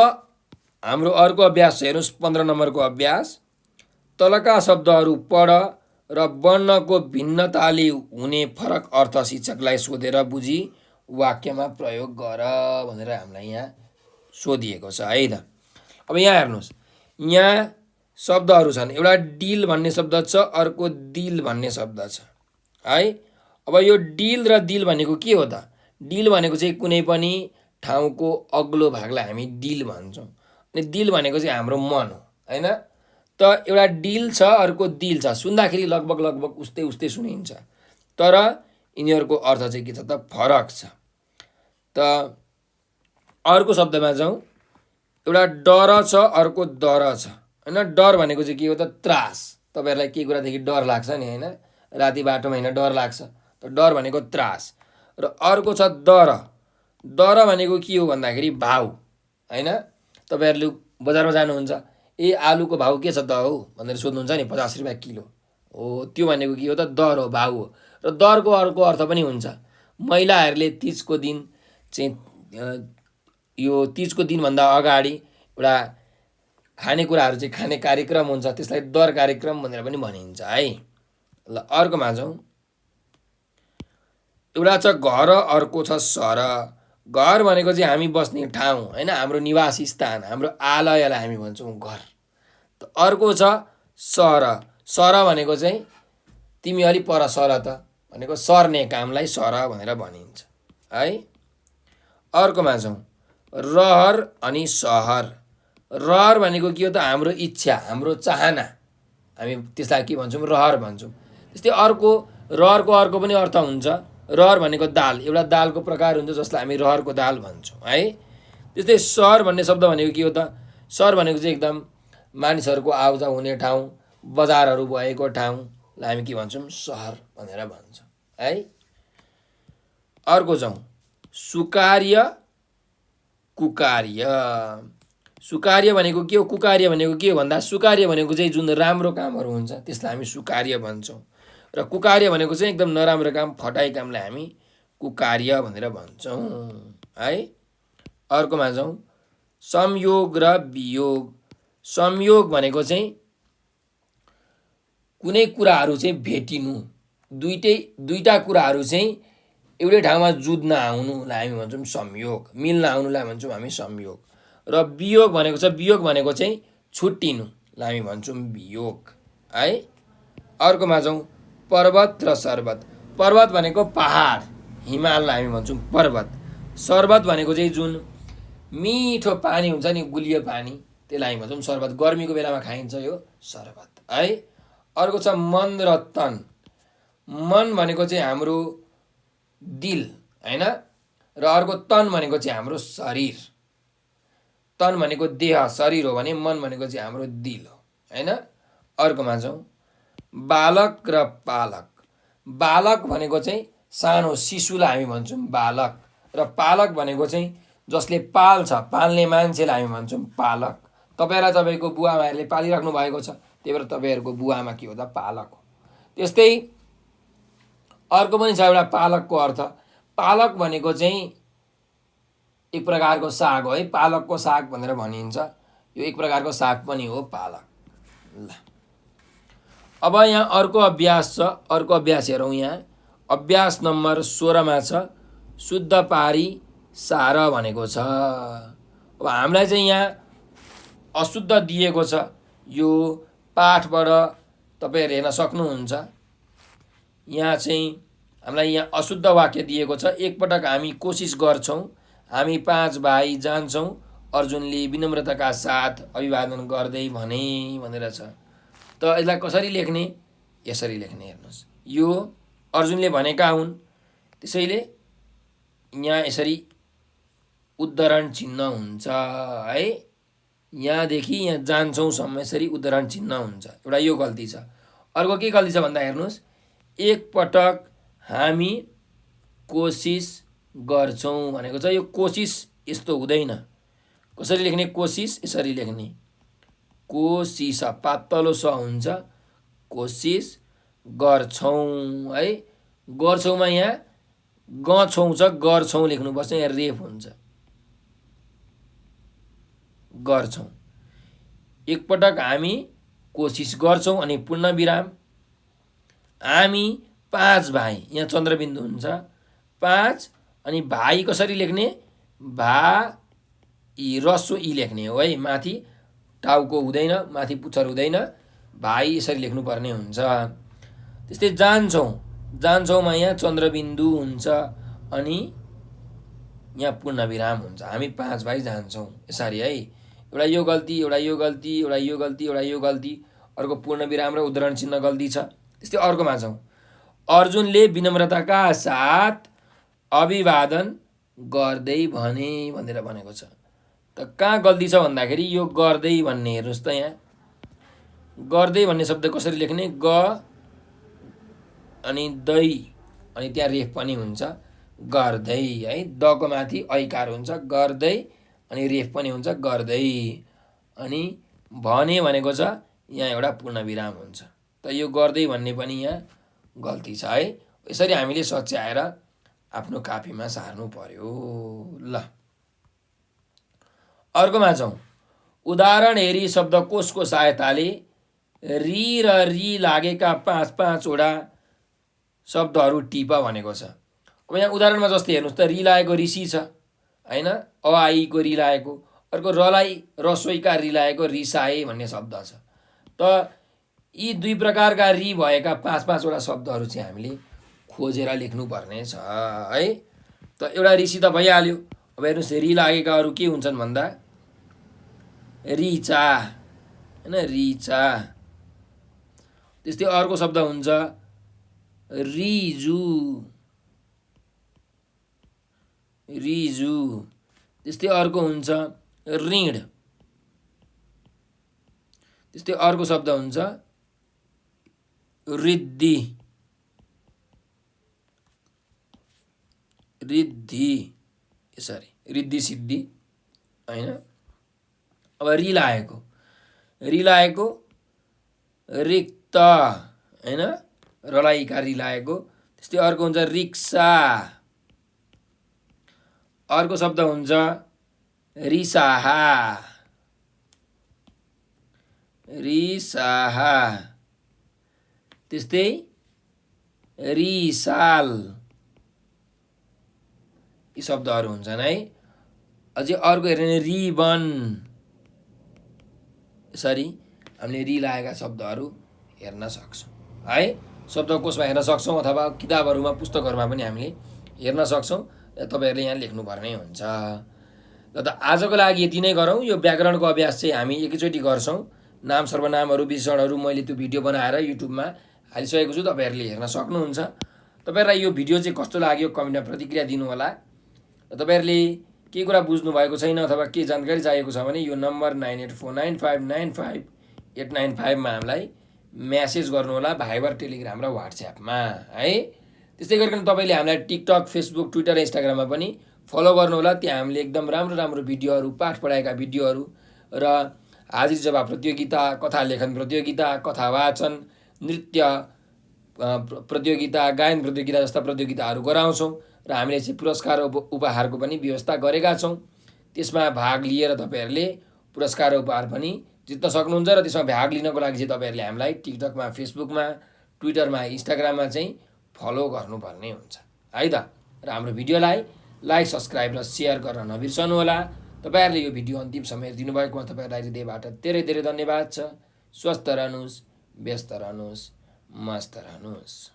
हाम्रो अर्को अभ्यास हेर्नुहोस्, 15 नम्बरको अभ्यास। तलका शब्दहरू पढ र वर्णको भिन्नताले हुने फरक अर्थ शिक्षकलाई सोधेर बुझी वाक्यमा प्रयोग गर भनेर हामीलाई यहाँ सोधिएको छ है त। अब यहाँ हेर्नुहोस्, यहाँ शब्दहरू छन्। एउटा डिल भन्ने शब्द छ, अर्को दिल भन्ने शब्द छ है। अब यो डिल र दिल भनेको के हो त? डिल भनेको चाहिँ कुनै पनि ठाउँको अग्लो भागलाई हामी डिल भन्छौँ, अनि दिल भनेको चाहिँ हाम्रो मन हो होइन। त एउटा डिल छ, अर्को दिल छ, सुन्दाखेरि लगभग उस्तै सुनिन्छ, तर यिनीहरूको अर्थ चाहिँ के छ त, फरक छ। त अर्को शब्दमा जाउँ, एउटा डर छ, अर्को दर छ होइन। डर भनेको चाहिँ के हो त? त्रास। तपाईँहरूलाई केही कुरादेखि डर लाग्छ नि होइन, राति बाटोमा हिँड्न डर लाग्छ, त डर भनेको त्रास। र अर्को छ दर। दर भनेको के हो भन्दाखेरि भाउ होइन। तपाईँहरूले बजारमा जानुहुन्छ, ए आलुको भाउ के छ त हौ भनेर सोध्नुहुन्छ नि, 50 रुपियाँ किलो हो, त्यो भनेको के हो त? दर हो, भाउ हो। र दरको अर्को अर्थ पनि हुन्छ। महिलाहरूले तिजको दिन चाहिँ यो तिजको दिनभन्दा अगाडि एउटा खानेकुराहरू चाहिँ खाने कार्यक्रम हुन्छ, त्यसलाई दर कार्यक्रम भनेर पनि भनिन्छ है। ल अर्कोमा जाउँ। एउटा छ घर, अर्को छ सर। घर भनेको चाहिँ हामी बस्ने ठाउँ होइन, हाम्रो निवास स्थान, हाम्रो आलयलाई हामी भन्छौँ घर। त अर्को छ सर। सर भनेको चाहिँ तिमी अलि पर सर त भनेको सर्ने कामलाई सर भनेर भनिन्छ है। अर्कोमा जाउँ। रहर अनि सहर। रहर भनेको के हो त? हाम्रो इच्छा, हाम्रो चाहना, हामी त्यसलाई के भन्छौँ? रहर भन्छौँ। त्यस्तै अर्को रहरको अर्को पनि अर्थ हुन्छ। रहर भनेको दाल, एउटा दालको प्रकार हुन्छ जसलाई हामी रहरको दाल भन्छौँ है। त्यस्तै सहर भन्ने शब्द भनेको के हो त? सहर भनेको चाहिँ एकदम मानिसहरूको आउजाउ हुने ठाउँ, बजारहरू भएको ठाउँलाई हामी के भन्छौँ? सहर भनेर भन्छौँ है। अर्को जाउँ। सुकार्य कुकार्य। सुकार्य भनेको के हो? कुकार्य भनेको के हो भन्दा सुकार्य भनेको चाहिँ जुन राम्रो कामहरू हुन्छ त्यसलाई हामी सुकार्य भन्छौँ, र कुकार्य भनेको चाहिँ एकदम नराम्रो काम, फटाइ कामलाई हामी कुकार्य भनेर भन्छौँ है। अर्कोमा जाउँ। संयोग र वियोग। संयोग भनेको चाहिँ कुनै कुराहरू चाहिँ भेटिनु, दुईटा कुराहरू चाहिँ एउटै ठाउँमा जुझ्न आउनुलाई हामी भन्छौँ संयोग, मिल्न आउनुलाई भन्छौँ हामी संयोग। र वियोग भनेको छ, वियोग भनेको चाहिँ छुट्टिनुलाई हामी भन्छौँ वियोग है। अर्कोमा जाउँ। पर्वत र सर्वत। पर्वत भनेको पहाड, हिमाललाई हामी भन्छौँ पर्वत। सर्वत भनेको चाहिँ जुन मिठो पानी हुन्छ नि, गुलियो पानी, त्यसलाई हामी भन्छौँ सर्वत। गर्मीको बेलामा खाइन्छ यो सर्वत है। अर्को छ मन र तन। मन भनेको चाहिँ हाम्रो दिल होइन, र अर्को तन भनेको चाहिँ हाम्रो शरीर। तन भनेको देह शरीर हो भने मन भनेको चाहिँ हाम्रो दिल हो होइन। अर्कोमा जाउँ। बालक र पालक। बालक भनेको चाहिँ सानो शिशुलाई हामी भन्छौँ बालक, र पालक भनेको चाहिँ जसले पाल्छ, पाल्ने मान्छेलाई हामी भन्छौँ पालक। तपाईँलाई तपाईँको बुवाआमाहरूले पालिराख्नु भएको छ, त्यही भएर तपाईँहरूको बुवाआमा के हो त? पालक हो। त्यस्तै अर्को पनि छ एउटा पालकको अर्थ। पालक भनेको चाहिँ एक प्रकारको साग हो है, पालकको साग भनेर भनिन्छ। यो एक प्रकारको साग पनि हो पालक। ल अब यहाँ अर्को अभ्यास छ, अर्को अभ्यास हेरौँ। यहाँ अभ्यास नम्बर 16मा छ शुद्ध पारी सार भनेको छ। अब हामीलाई चाहिँ यहाँ अशुद्ध दिएको छ, यो पाठबाट तपाईँहरू हेर्न सक्नुहुन्छ। यहाँ चाहिँ हामीलाई यहाँ अशुद्ध वाक्य दिएको छ। एकपटक हामी कोसिस गर्छौँ, हामी 5 भाइ जान्छौँ, अर्जुनले विनम्रताका साथ अभिवादन गर्दै भने भनेर छ। त यसलाई कसरी लेख्ने? यसरी लेख्ने, हेर्नुहोस्, यो अर्जुनले भनेका हुन्, त्यसैले यहाँ यसरी उद्धरण चिन्ह हुन्छ है। यहाँदेखि यहाँ जान्छौँसम्म यसरी उद्धरण चिन्ह हुन्छ। एउटा यो गल्ती छ। अर्को के गल्ती छ भन्दा हेर्नुहोस्, एकपटक हामी कोसिस गर्छौँ भनेको छ। यो कोसिस यस्तो हुँदैन। कसरी लेख्ने? कोसिस यसरी लेख्ने, कोसिस पातलो स हुन्छ, कोसिस गर्छौँ है। गर्छौँमा यहाँ गछौँ छ, गर्छौँ लेख्नुपर्छ, यहाँ रेफ हुन्छ, गर्छौँ। एकपटक हामी कोसिस गर्छौँ अनि पूर्ण विराम, हामी 5 भाइ, यहाँ चन्द्रबिन्दु हुन्छ 5, अनि भाइ कसरी लेख्ने? भा ई रस्व ई लेख्ने हो है। माथि टाउको हुँदैन, माथि पुच्छर हुँदैन, भाइ यसरी लेख्नुपर्ने हुन्छ। त्यस्तै जान्छौँ, जान्छौँमा यहाँ चन्द्रबिन्दु हुन्छ अनि यहाँ पूर्ण विराम हुन्छ। हामी 5 भाइ जान्छौँ यसरी है। एउटा यो गल्ती, एउटा यो गल्ती, एउटा यो गल्ती, एउटा यो गल्ती, अर्को पूर्ण विराम र उद्धरण चिन्ह गल्ती छ। त्यस्तै अर्कोमा जाउँ। अर्जुनले विनम्रताका साथ अभिवादन गर्दै भने भनेर भनेको छ। त कहाँ गल्ती छ भन्दाखेरि यो गर्दै भन्ने हेर्नुहोस् त यहाँ गर्दै भन्ने शब्द कसरी लेख्ने ग अनि दै अनि त्यहाँ रेफ पनि हुन्छ गर्दै है दको माथि ऐकार हुन्छ गर्दै अनि रेफ पनि हुन्छ गर्दै अनि भने भनेको छ यहाँ एउटा पूर्णविराम हुन्छ त यो गर्दै भन्ने पनि यहाँ गल्ती छ है यसरी हामीले सच्याएर आफ्नो कापीमा सार्नु पर्यो ल अर्कोमा जाउँ उदाहरण हेरी शब्दकोशको सहायताले री र री लागेका 5-5वटा शब्दहरू टिप भनेको छ अब यहाँ उदाहरणमा जस्तै हेर्नुहोस् त री लागेको ऋषि छ होइन आईको री लागेको अर्को रलाई रसोईका री लागेको रिसाए भन्ने शब्द छ त यी दुई प्रकारका री भएका 5-5वटा शब्दहरू चाहिँ हामीले खोजेर लेख्नुपर्ने छ है त एउटा ऋषि त भइहाल्यो अब हेर्नुहोस् री लागेका अरू के हुन्छन् भन्दा रिचा होइन रिचा त्यस्तै अर्को शब्द हुन्छ रिजु रिजु त्यस्तै अर्को हुन्छ ऋण त्यस्तै अर्को शब्द हुन्छ रिद्धि रिद्धि यसरी रिद्धि सिद्धि होइन अब री लागेको रिक्त होइन रलाइका री लागेको त्यस्तै अर्को हुन्छ रिक्सा अर्को शब्द हुन्छ रिसाहा त्यस्तै रिसाल यी शब्दहरू हुन्छन् है अझै अर्को हेर्ने भने रिबन यसरी हामीले री लागेका शब्दहरू हेर्न सक्छौँ है शब्दकोशमा हेर्न सक्छौँ अथवा किताबहरूमा पुस्तकहरूमा पनि हामीले हेर्न सक्छौँ तपाईँहरूले यहाँ लेख्नुपर्ने हुन्छ र त आजको लागि यति नै गरौँ यो व्याकरणको अभ्यास चाहिँ हामी एकैचोटि गर्छौँ नाम सर्वनामहरू विशेषणहरू मैले त्यो भिडियो बनाएर युट्युबमा हालिसकेको छु तपाईँहरूले हेर्न सक्नुहुन्छ तपाईँहरूलाई यो भिडियो चाहिँ कस्तो लाग्यो कमेन्टमा प्रतिक्रिया दिनु होला र तपाईँहरूले केही कुरा बुझ्नु भएको छैन अथवा के जानकारी चाहिएको छ भने यो नम्बर 9849595895मा हामीलाई म्यासेज गर्नुहोला भाइबर टेलिग्राम र व्हाट्सएपमा है त्यस्तै गरिकन तपाईँले हामीलाई टिकटक फेसबुक ट्विटर र इन्स्टाग्राममा पनि फलो गर्नुहोला त्यहाँ हामीले एकदम राम्रो राम्रो भिडियोहरू पाठ पढाएका भिडियोहरू र हाजिर जवाब प्रतियोगिता कथा लेखन प्रतियोगिता कथा वाचन नृत्य प्रतियोगिता गायन प्रतियोगिता जस्ता प्रतियोगिताहरू गराउँछौँ र हामीले चाहिँ पुरस्कार उपहारको पनि व्यवस्था गरेका छौँ त्यसमा भाग लिएर तपाईँहरूले पुरस्कार उपहार पनि जित्न सक्नुहुन्छ र त्यसमा भाग लिनको लागि चाहिँ तपाईँहरूले हामीलाई टिकटकमा फेसबुकमा ट्विटरमा इन्स्टाग्राममा चाहिँ फलो गर्नुपर्ने हुन्छ है त र हाम्रो भिडियोलाई लाइक सब्सक्राइब र सेयर गर्न नबिर्सनु होला तपाईँहरूले यो भिडियो अन्तिम समय दिनुभएकोमा तपाईँहरूलाई हृदयबाट धेरै धेरै धन्यवाद छ स्वस्थ रहनुहोस् व्यस्त रहनुहोस् मस्त रहनुहोस्